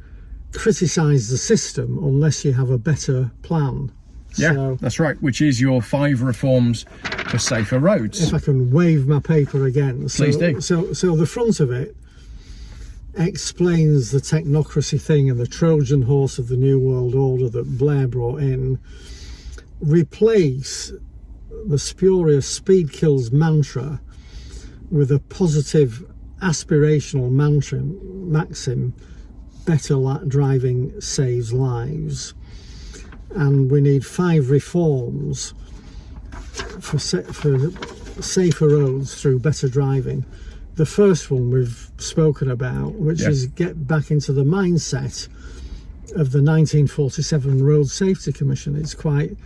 criticise the system unless you have a better plan. Yeah, so, that's right, which is your 5 reforms for safer roads. If I can wave my paper again. Please do. So the front of it explains the technocracy thing and the Trojan horse of the New World Order that Blair brought in. Replace the spurious speed kills mantra with a positive aspirational maxim, better driving saves lives. And we need 5 reforms for safer roads through better driving. The first one we've spoken about, which is get back into the mindset of the 1947 Road Safety Commission. It's quite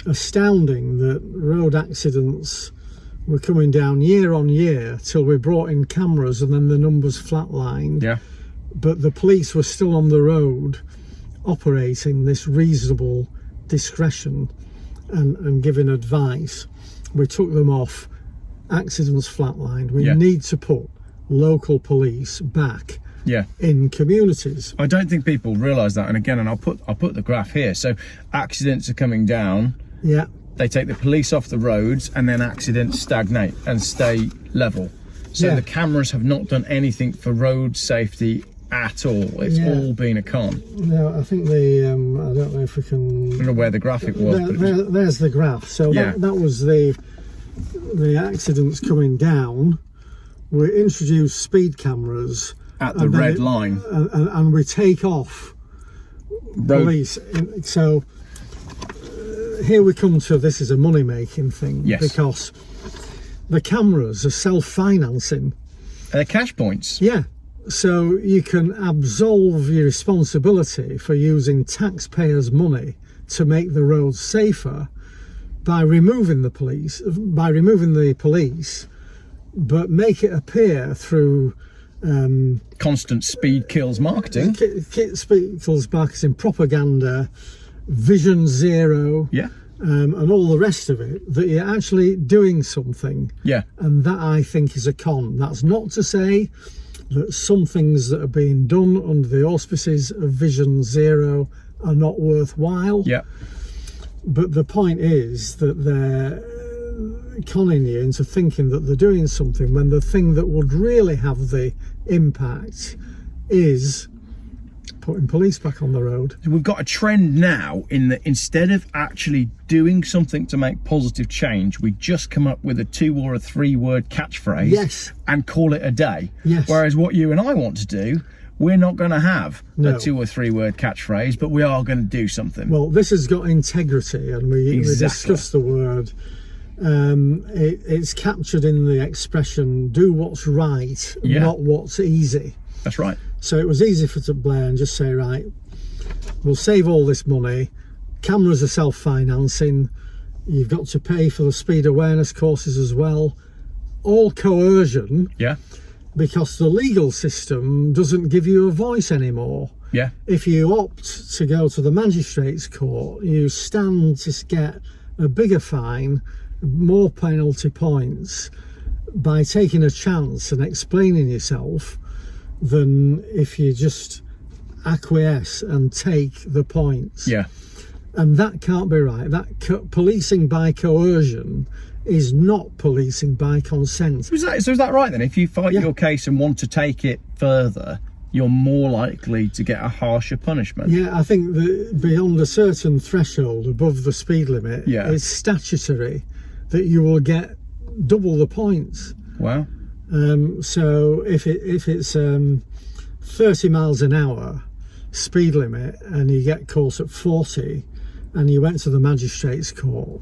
astounding that road accidents were coming down year on year till we brought in cameras, and then the numbers flatlined. Yeah. But the police were still on the road operating this reasonable discretion and giving advice. We took them off, accidents flatlined. We need to put local police back in communities. I don't think people realise that, and again, and I'll put the graph here. So accidents are coming down. Yeah. They take the police off the roads, and then accidents stagnate and stay level. So the cameras have not done anything for road safety at all. It's all been a con. No, I think the I don't know if we can. I don't know where the graphic was. There's the graph. So that was the accidents coming down. We introduced speed cameras at the red line, and we take off police. So here we come to, this is a money making thing, because the cameras are self-financing. They're cash points. Yeah. So you can absolve your responsibility for using taxpayers' money to make the roads safer by removing the police, but make it appear through constant speed kills marketing, speed kills marketing, propaganda, Vision Zero, and all the rest of it, that you're actually doing something. And that, I think, is a con. That's not to say that some things that are being done under the auspices of Vision Zero are not worthwhile. But the point is that they're conning you into thinking that they're doing something, when the thing that would really have the impact is putting police back on the road. We've got a trend now in that instead of actually doing something to make positive change, we just come up with a 2 or 3 word catchphrase and call it a day. Whereas what you and I want to do, we're not going to have a 2 or 3 word catchphrase, but we are going to do something. Well, this has got integrity, and we discussed the word. It's captured in the expression, do what's right, not what's easy. That's right. So it was easy for Blair and just say, right, we'll save all this money. Cameras are self-financing. You've got to pay for the speed awareness courses as well. All coercion. Because the legal system doesn't give you a voice anymore. If you opt to go to the magistrate's court, you stand to get a bigger fine, more penalty points by taking a chance and explaining yourself, than if you just acquiesce and take the points. And that can't be right. That policing by coercion is not policing by consent. So is that right then? If you fight your case and want to take it further, you're more likely to get a harsher punishment? I think that beyond a certain threshold above the speed limit, it's statutory that you will get double the points. Wow. So if it's 30 miles an hour speed limit and you get caught at 40 and you went to the magistrate's court,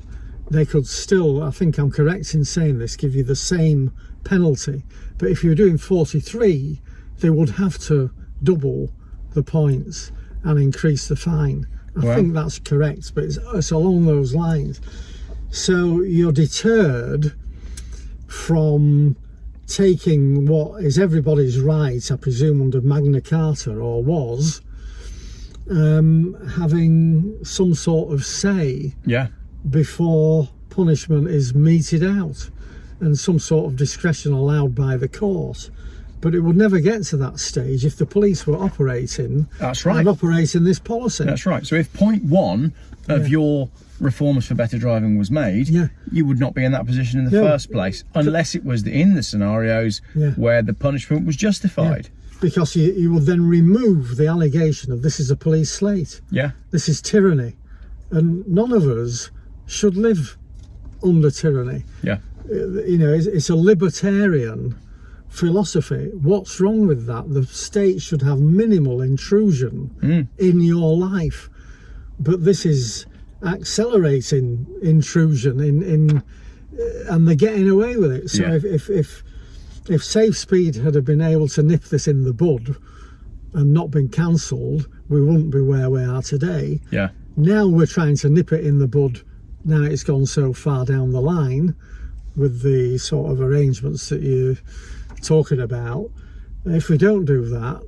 they could still, I think I'm correct in saying this, give you the same penalty. But if you're doing 43, they would have to double the points and increase the fine. I think that's correct, but it's along those lines. So you're deterred from taking what is everybody's right, I presume, under Magna Carta, or was, having some sort of say before punishment is meted out, and some sort of discretion allowed by the court. But it would never get to that stage if the police were operating and operating this policy. That's right. So if point 1 of your reforms for better driving was made, you would not be in that position in the first place, unless it was in the scenarios where the punishment was justified. Because you would then remove the allegation of this is a police slate. This is tyranny, and none of us should live under tyranny. You know, it's a libertarian philosophy. What's wrong with that? The state should have minimal intrusion in your life, but this is accelerating intrusion and they're getting away with it. So Yeah. if Safe Speed had been able to nip this in the bud and not been cancelled, we wouldn't be where we are today. Yeah. Now we're trying to nip it in the bud. Now it's gone so far down the line with the sort of arrangements that you're talking about. If we don't do that,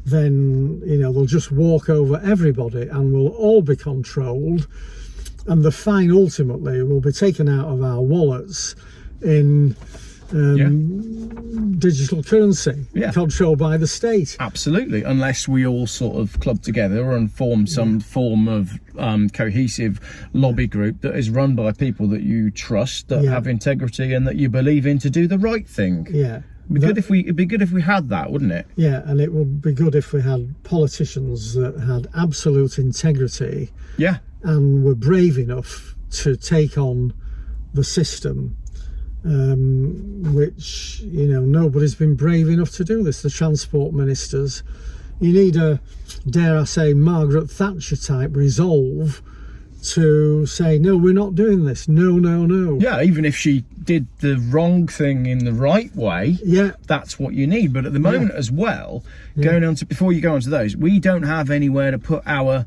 then they'll just walk over everybody and we'll all be controlled, and the fine ultimately will be taken out of our wallets in digital currency, controlled by the state. Absolutely, unless we all sort of club together and form some form of cohesive lobby group that is run by people that you trust, that have integrity, and that you believe in to do the right thing. It'd be good if we had that, wouldn't it? Yeah, and it would be good if we had politicians that had absolute integrity. Yeah. And were brave enough to take on the system, which nobody's been brave enough to do this. The transport ministers, you need a, dare I say, Margaret Thatcher type resolve to say, no, we're not doing this. No. Yeah, even if she did the wrong thing in the right way, that's what you need. But at the moment as well, going on to, before you go on to those, we don't have anywhere to put our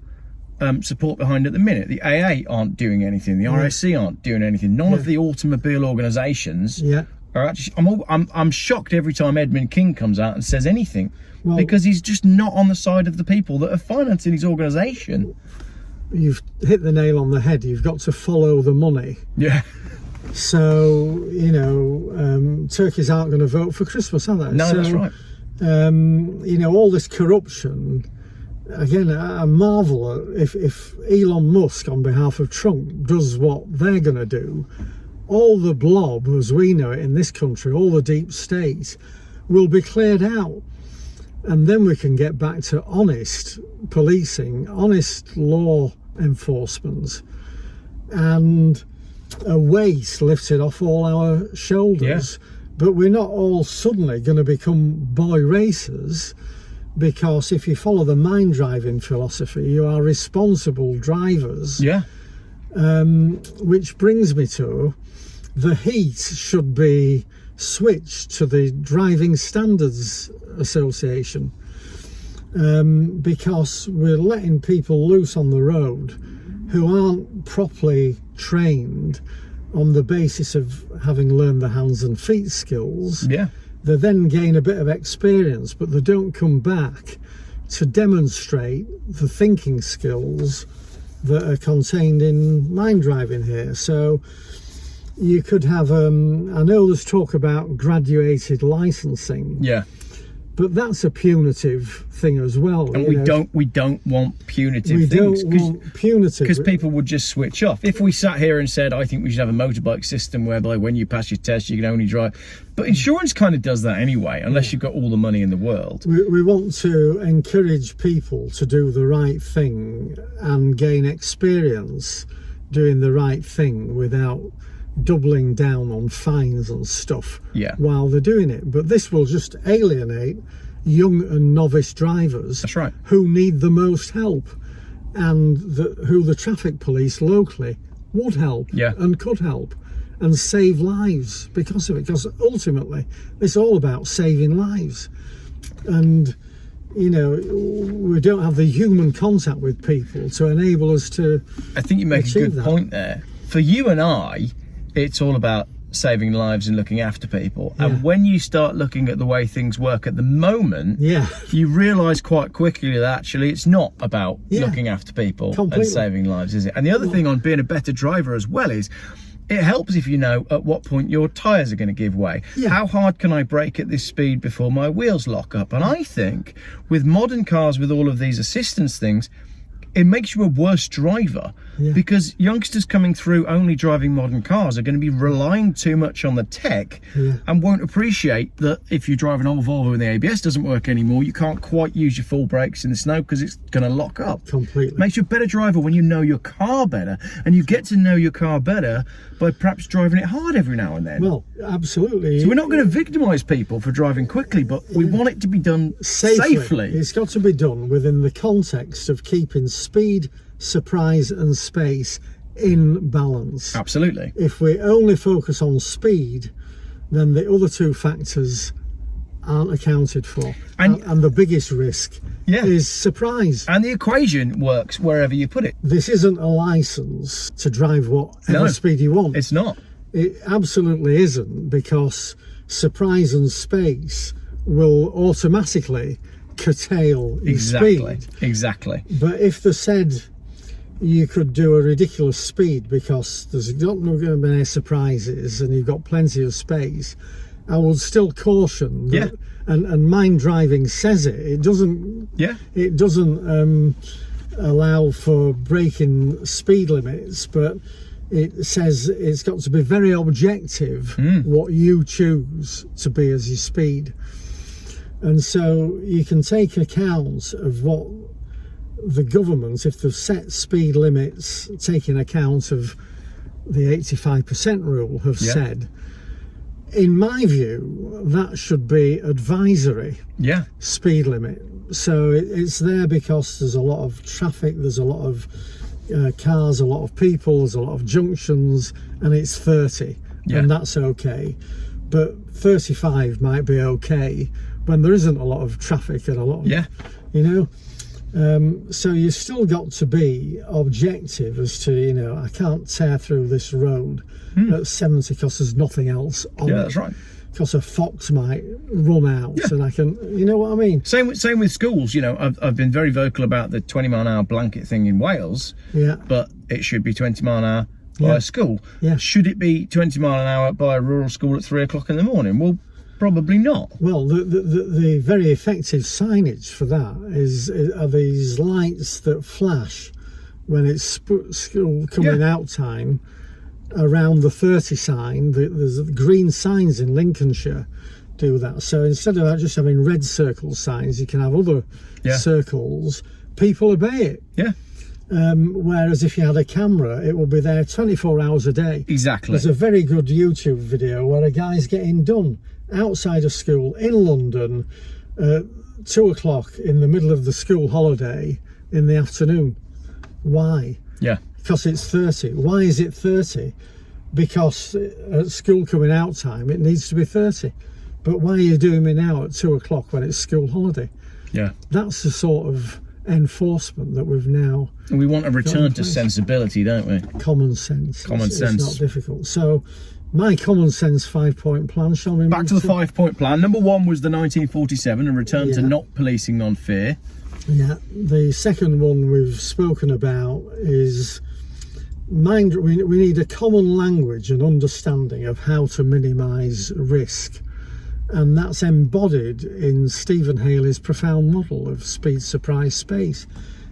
support behind at the minute. The AA aren't doing anything. The RSC aren't doing anything. None of the automobile organisations are actually. I'm shocked every time Edmund King comes out and says anything, because he's just not on the side of the people that are financing his organisation. You've hit the nail on the head. You've got to follow the money. Yeah. So turkeys aren't going to vote for Christmas, are they? No, that's right. All this corruption. Again, I marvel if Elon Musk, on behalf of Trump, does what they're going to do. All the blob, as we know it in this country, all the deep state, will be cleared out. And then we can get back to honest policing, honest law enforcement, and a weight lifted off all our shoulders. But we're not all suddenly going to become boy racers, because if you follow the mind driving philosophy, you are responsible drivers. Which brings me to the heat should be switched to the Driving Standards Association, because we're letting people loose on the road who aren't properly trained on the basis of having learned the hands and feet skills. They then gain a bit of experience, but they don't come back to demonstrate the thinking skills that are contained in mind driving here. So you could have, I know there's talk about graduated licensing. But that's a punitive thing as well. And we don't want punitive things. We don't want punitive. Because people would just switch off. If we sat here and said, I think we should have a motorbike system whereby when you pass your test, you can only drive. But insurance kind of does that anyway, unless you've got all the money in the world. We want to encourage people to do the right thing and gain experience doing the right thing without doubling down on fines and stuff while they're doing it. But this will just alienate young and novice drivers. That's right. Who need the most help, and who the traffic police locally would help and could help and save lives because of it. Because ultimately it's all about saving lives, and we don't have the human contact with people to enable us to. I think you make a good point there. For you and I, it's all about saving lives and looking after people. And when you start looking at the way things work at the moment, you realise quite quickly that actually it's not about looking after people and saving lives, is it? And the other thing on being a better driver as well is, it helps if you know at what point your tyres are going to give way. How hard can I brake at this speed before my wheels lock up? And I think with modern cars, with all of these assistance things, it makes you a worse driver, because youngsters coming through only driving modern cars are going to be relying too much on the tech and won't appreciate that if you drive an old Volvo and the ABS doesn't work anymore, you can't quite use your full brakes in the snow because it's going to lock up. Completely. Makes you a better driver when you know your car better, and you get to know your car better by perhaps driving it hard every now and then. Well, absolutely. So we're not going to victimise people for driving quickly, but we want it to be done safely. It's got to be done within the context of keeping speed, surprise and space in balance. Absolutely. If we only focus on speed, then the other two factors aren't accounted for. And the biggest risk is surprise. And the equation works wherever you put it. This isn't a license to drive whatever speed you want. It's not. It absolutely isn't, because surprise and space will automatically curtail your speed. Exactly. But if they said you could do a ridiculous speed because there's not going to be any surprises and you've got plenty of space, I would still caution that, and mind driving says it doesn't allow for breaking speed limits, but it says it's got to be very objective what you choose to be as your speed. And so you can take account of what the government, if they've set speed limits, taking account of the 85% rule, have said. In my view, that should be advisory speed limit. So it's there because there's a lot of traffic, there's a lot of cars, a lot of people, there's a lot of junctions, and it's 30, and that's okay. But 35 might be okay when there isn't a lot of traffic and a lot of, so you've still got to be objective as to, I can't tear through this road at 70 because there's nothing else on it. That's right. Because a fox might run out and I can, you know what I mean? Same with schools. I've been very vocal about the 20 mile an hour blanket thing in Wales, but it should be 20 mile an hour by a school. Should it be 20 mile an hour by a rural school at 3 o'clock in the morning? Well, probably not. Well, the very effective signage for that are these lights that flash when it's school coming out time around the 30 sign. There's green signs in Lincolnshire do that. So instead of just having red circle signs, you can have other circles. People obey it. Whereas if you had a camera, it will be there 24 hours a day. Exactly. There's a very good YouTube video where a guy's getting done outside a school in London at 2 o'clock in the middle of the school holiday in the afternoon. Why? Because it's 30. Why is it 30? Because at school coming out time it needs to be 30. But why are you doing it now at 2 o'clock when it's school holiday? That's the sort of enforcement that we've now. And we want a return to sensibility, don't we? Common sense. It's not difficult. So my common sense 5-point plan, shall we? Back to the 5-point plan. Number 1 was the 1947, a return to not policing on fear. The second one we've spoken about is we need a common language and understanding of how to minimise risk. And that's embodied in Stephen Haley's profound model of speed, surprise, space.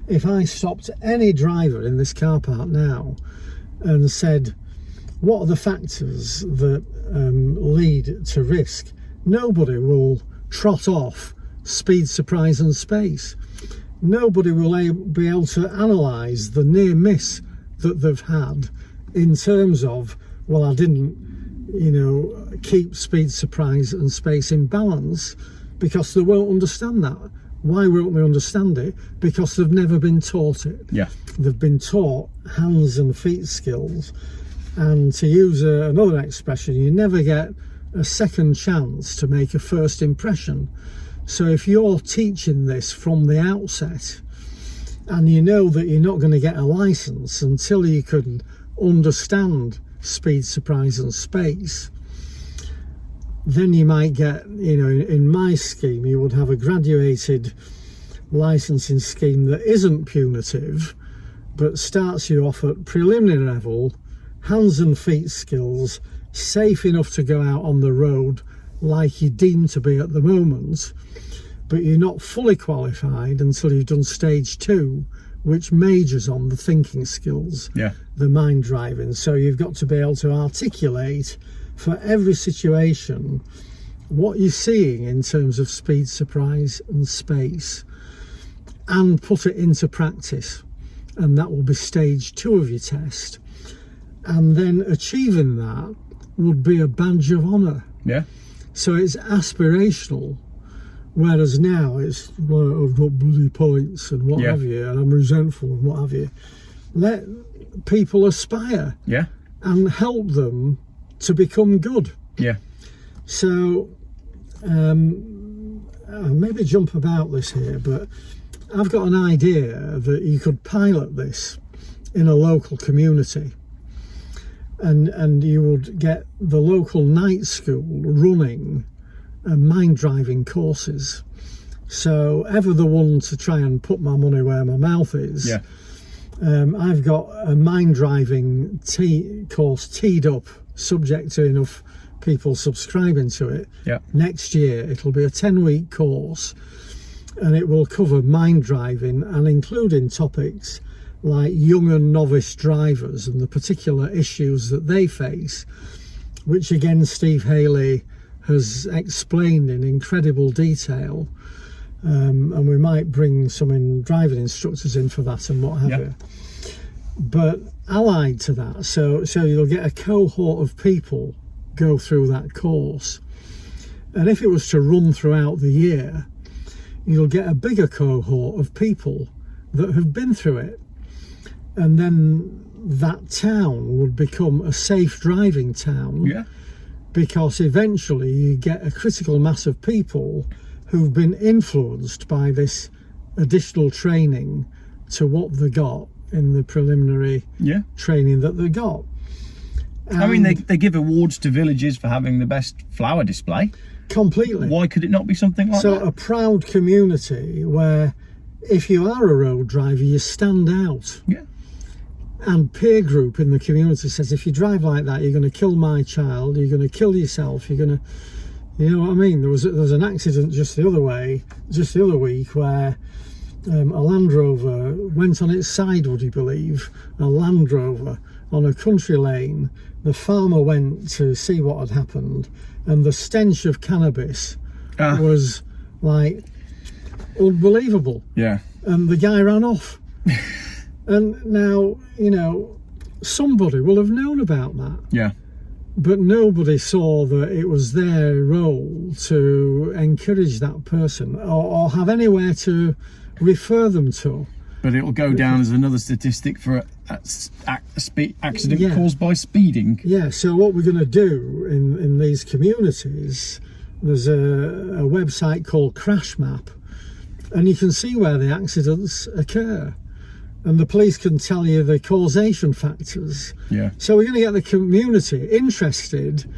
If I stopped any driver in this car park now and said, what are the factors that lead to risk? Nobody will trot off speed, surprise and space. Nobody will be able to analyse the near miss that they've had in terms of, well, I didn't keep speed, surprise and space in balance, because they won't understand that. Why won't they understand it? Because they've never been taught it. They've been taught hands and feet skills, and to use another expression, you never get a second chance to make a first impression. So if you're teaching this from the outset and you know that you're not going to get a license until you can understand speed, surprise and space, then you might get, in my scheme, you would have a graduated licensing scheme that isn't punitive, but starts you off at preliminary level, hands and feet skills, safe enough to go out on the road like you deem to be at the moment, but you're not fully qualified until you've done stage 2, which majors on the thinking skills, the mind driving. So you've got to be able to articulate for every situation what you're seeing in terms of speed, surprise and space, and put it into practice. And that will be stage 2 of your test. And then achieving that would be a badge of honour. So it's aspirational, whereas now it's, well, I've got bloody points and what have you, and I'm resentful and what have you. let people aspire Yeah. and help them to become good. Yeah. So I'll maybe jump about this here, but I've got an idea that you could pilot this in a local community, and you would get the local night school running mind driving courses. So ever the one to try and put my money where my mouth is. Yeah. I've got a mind driving course teed up, subject to enough people subscribing to it. Yeah. Next year it'll be a 10-week course, and it will cover mind driving and including topics like young and novice drivers and the particular issues that they face, which again Steve Haley has explained in incredible detail. And we might bring some driving instructors in for that and what have you. But allied to that, so you'll get a cohort of people go through that course, and if it was to run throughout the year, you'll get a bigger cohort of people that have been through it, and then that town would become a safe driving town. Yeah. Because eventually you get a critical mass of people who've been influenced by this additional training to what they got in the preliminary training that they got. I mean, they give awards to villages for having the best flower display. Completely. Why could it not be something like that? So a proud community where if you are a road driver, you stand out. Yeah. And peer group in the community says, if you drive like that, you're going to kill my child, you're going to kill yourself, you're going to... You know what I mean? There was an accident just the other week, where a Land Rover went on its side, would you believe? A Land Rover on a country lane. The farmer went to see what had happened, and the stench of cannabis was like unbelievable. Yeah. And the guy ran off. And now, you know, somebody will have known about that. Yeah. But nobody saw that it was their role to encourage that person or have anywhere to refer them to. But it will go down as another statistic for accident caused by speeding. Yeah, so what we're going to do in these communities, there's a website called Crash Map, and you can see where the accidents occur. And the police can tell you the causation factors. Yeah. So we're going to get the community interested,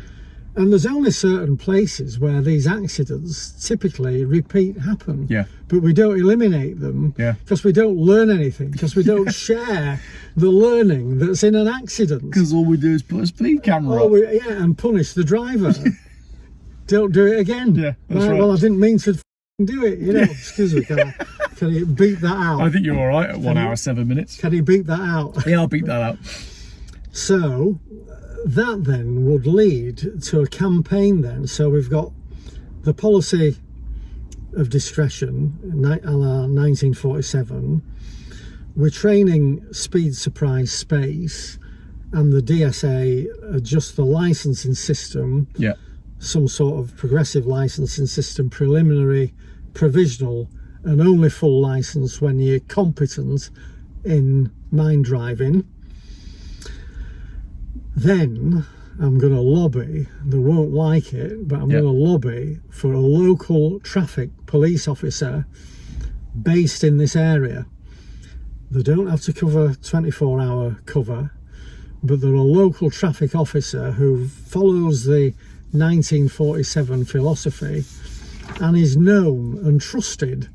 and there's only certain places where these accidents typically repeat happen. Yeah. But we don't eliminate them because we don't learn anything, because we don't share the learning that's in an accident. Because all we do is put a speed camera up. And punish the driver. Don't do it again. Yeah, that's right. Well, I didn't mean to do it, you know. Excuse me, can you beep that out? I think you're all right at 1 hour 7 minutes. Can you beep that out? Yeah, I'll beep that out. So that then would lead to a campaign then. So we've got the policy of discretion, a la 1947. We're training speed surprise space, and the DSA adjust the licensing system. Yeah. Some sort of progressive licensing system, preliminary, provisional, and only full license when you're competent in mind driving. Then I'm going to lobby, they won't like it, but I'm going to lobby for a local traffic police officer based in this area. They don't have to cover 24-hour cover, but they're a local traffic officer who follows the 1947 philosophy and is known and trusted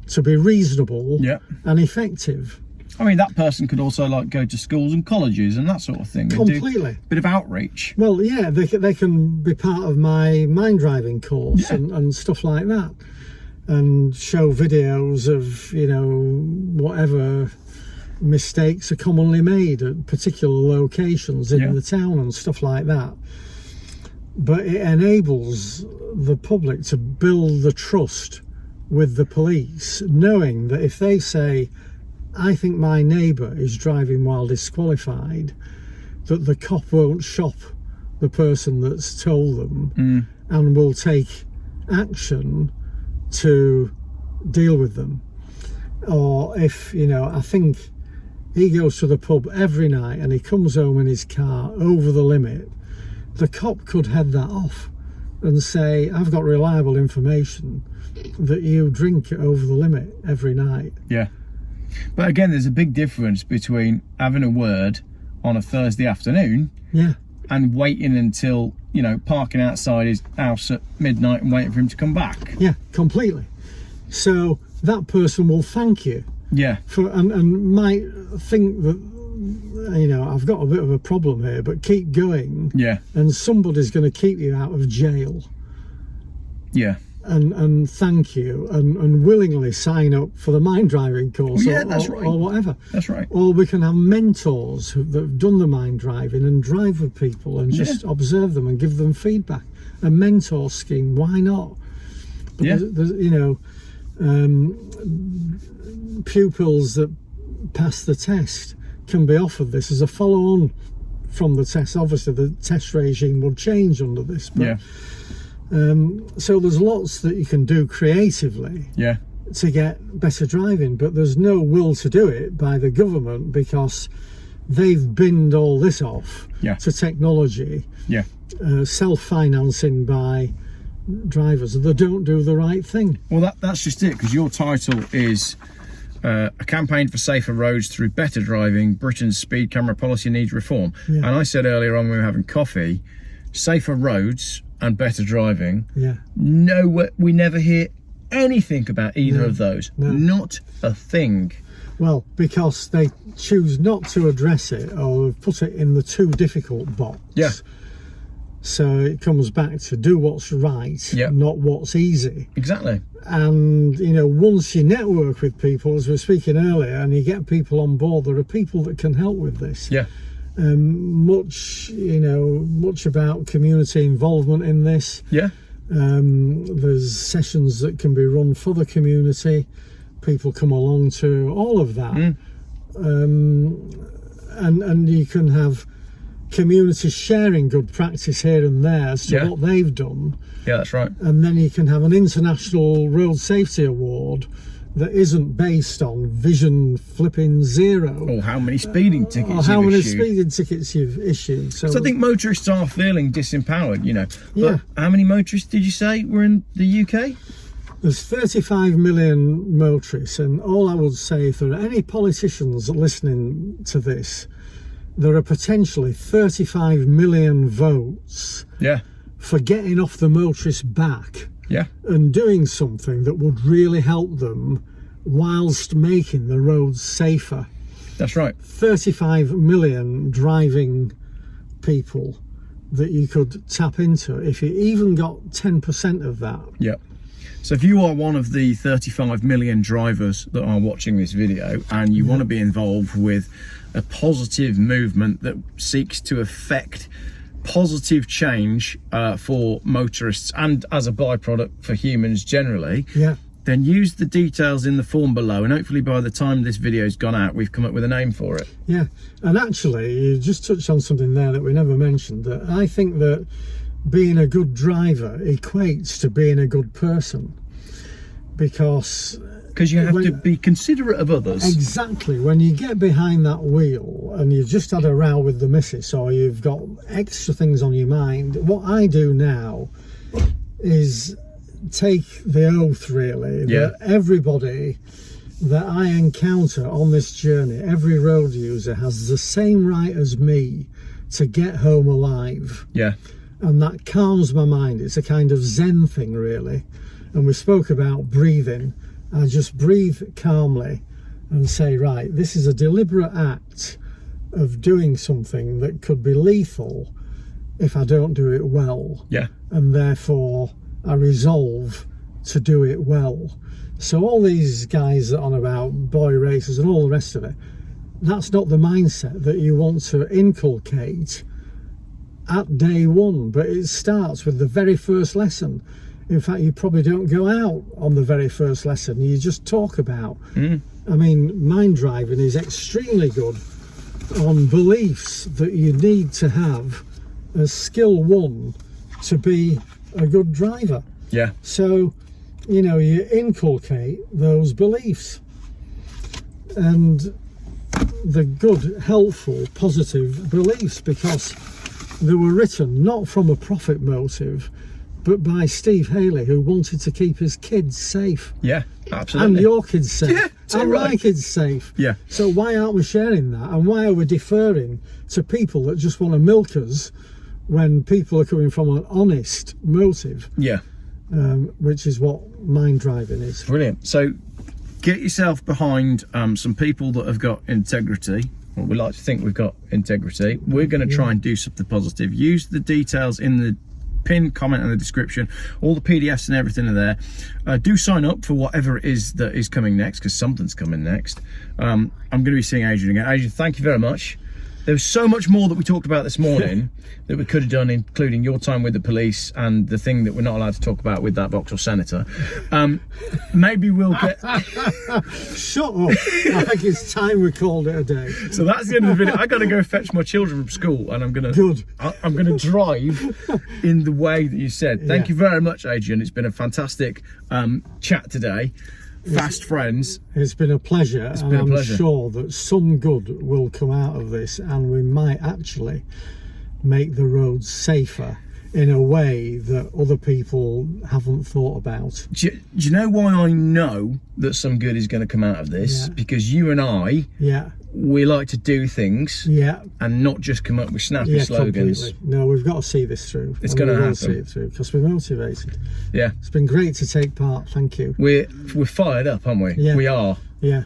to be reasonable and effective. I mean, that person could also like go to schools and colleges and that sort of thing. Completely. Do a bit of outreach. Well, yeah, they can be part of my mind driving course and stuff like that, and show videos of, you know, whatever mistakes are commonly made at particular locations in the town and stuff like that. But it enables the public to build the trust with the police, knowing that if they say, I think my neighbour is driving while disqualified, that the cop won't shop the person that's told them and will take action to deal with them. Or if, you know, I think he goes to the pub every night and he comes home in his car over the limit, the cop could head that off and say, I've got reliable information that you drink over the limit every night. Yeah. But again, there's a big difference between having a word on a Thursday afternoon and waiting until, you know, parking outside his house at midnight and waiting for him to come back. Yeah, completely. So that person will thank you. Yeah. And might think that, you know, I've got a bit of a problem here, but keep going. Yeah. And somebody's going to keep you out of jail. Yeah. And thank you and willingly sign up for the mind driving course or whatever. That's right. Or we can have mentors that have done the mind driving and drive with people and just observe them and give them feedback. A mentor scheme, why not? But there's, you know, pupils that pass the test can be offered this as a follow-on from the test. Obviously the test regime will change under this, but so there's lots that you can do creatively to get better driving, but there's no will to do it by the government because they've binned all this off to technology, self-financing by drivers that don't do the right thing. Well, that's just it, because your title is a campaign for safer roads through better driving. Britain's speed camera policy needs reform. And I said earlier on when we were having coffee, safer roads and better driving. No, we never hear anything about either of those. Not a thing. Well, because they choose not to address it or put it in the too difficult box. So it comes back to do what's right, not what's easy. Exactly. And, you know, once you network with people, as we were speaking earlier, and you get people on board, there are people that can help with this. Much about community involvement in this. There's sessions that can be run for the community. People come along to all of that. And you can have communities sharing good practice here and there as to what they've done. That's right. And then you can have an international road safety award that isn't based on vision flipping zero, or how many speeding tickets or how many speeding tickets you've issued. So I think motorists are feeling disempowered, you know. But how many motorists did you say were in the UK? There's 35 million motorists, and all I would say, if there are any politicians listening to this, there are potentially 35 million votes for getting off the motorists' back and doing something that would really help them whilst making the roads safer. That's right. 35 million driving people that you could tap into if you even got 10% of that. So if you are one of the 35 million drivers that are watching this video and you want to be involved with a positive movement that seeks to affect positive change for motorists and as a byproduct for humans generally, then use the details in the form below, and hopefully by the time this video's gone out we've come up with a name for it. And actually you just touched on something there that we never mentioned, that I think that being a good driver equates to being a good person, because you have to be considerate of others. Exactly. When you get behind that wheel and you've just had a row with the missus, or you've got extra things on your mind, what I do now is take the oath, really, that everybody that I encounter on this journey, every road user, has the same right as me to get home alive. And that calms my mind. It's a kind of Zen thing, really. And we spoke about breathing. I just breathe calmly and say, right, this is a deliberate act of doing something that could be lethal if I don't do it well. And therefore I resolve to do it well. So all these guys that are on about boy races and all the rest of it, that's not the mindset that you want to inculcate at day one, but it starts with the very first lesson. In fact, you probably don't go out on the very first lesson, you just talk about. I mean, mind driving is extremely good on beliefs that you need to have as skill one to be a good driver. So, you know, you inculcate those beliefs. And the good, helpful, positive beliefs, because they were written not from a profit motive, but by Steve Haley, who wanted to keep his kids safe. Yeah, absolutely. And your kids safe. Yeah, and right. my kids safe. Yeah. So why aren't we sharing that? And why are we deferring to people that just want to milk us when people are coming from an honest motive? Yeah. Which is what mind driving is. Brilliant. So get yourself behind some people that have got integrity. Well, we like to think we've got integrity. We're going to try and do something positive. Use the details in the pinned comment and the description. All the PDFs and everything are there. Do sign up for whatever it is that is coming next, because something's coming next. I'm going to be seeing Adrian again. Adrian, thank you very much. There was so much more that we talked about this morning that we could have done, including your time with the police and the thing that we're not allowed to talk about with that Vauxhall Senator. Maybe we'll get... Shut up. I think it's time we called it a day. So that's the end of the video. I got to go fetch my children from school, and I'm going to drive in the way that you said. Thank you very much, Adrian. It's been a fantastic chat today. Fast friends. It's been a pleasure. It's been a pleasure. I'm sure that some good will come out of this, and we might actually make the roads safer in a way that other people haven't thought about. Do you know why I know that some good is going to come out of this? Because you and I, we like to do things and not just come up with snappy slogans. Completely. No, we've got to see this through. It's going to happen. See it through because we're motivated. Yeah. It's been great to take part. Thank you. We're fired up, aren't we? Yeah. We are. Yeah.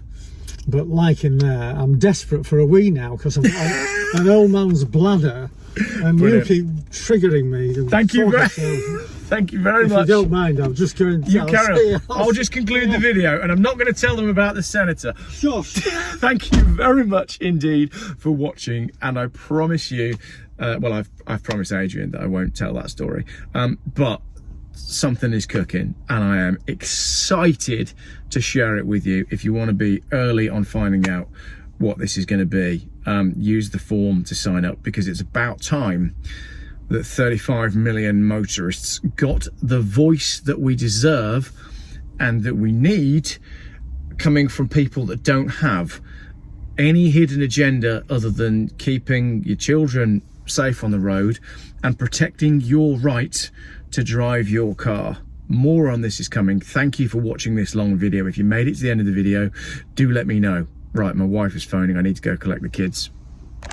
But like in there, I'm desperate for a wee now because I've got an old man's bladder, and Brilliant. you keep triggering me. Thank you very much. If you don't mind, I'm just going to... You carry on. I'll just conclude the video, and I'm not going to tell them about the Senator. Shush. Thank you very much indeed for watching, and I promise you, well, I've promised Adrian that I won't tell that story, but something is cooking, and I am excited to share it with you. If you want to be early on finding out what this is going to be, use the form to sign up, because it's about time that 35 million motorists got the voice that we deserve and that we need, coming from people that don't have any hidden agenda other than keeping your children safe on the road and protecting your right to drive your car. More on this is coming. Thank you for watching this long video. If you made it to the end of the video, do let me know. Right, my wife is phoning. I need to go collect the kids.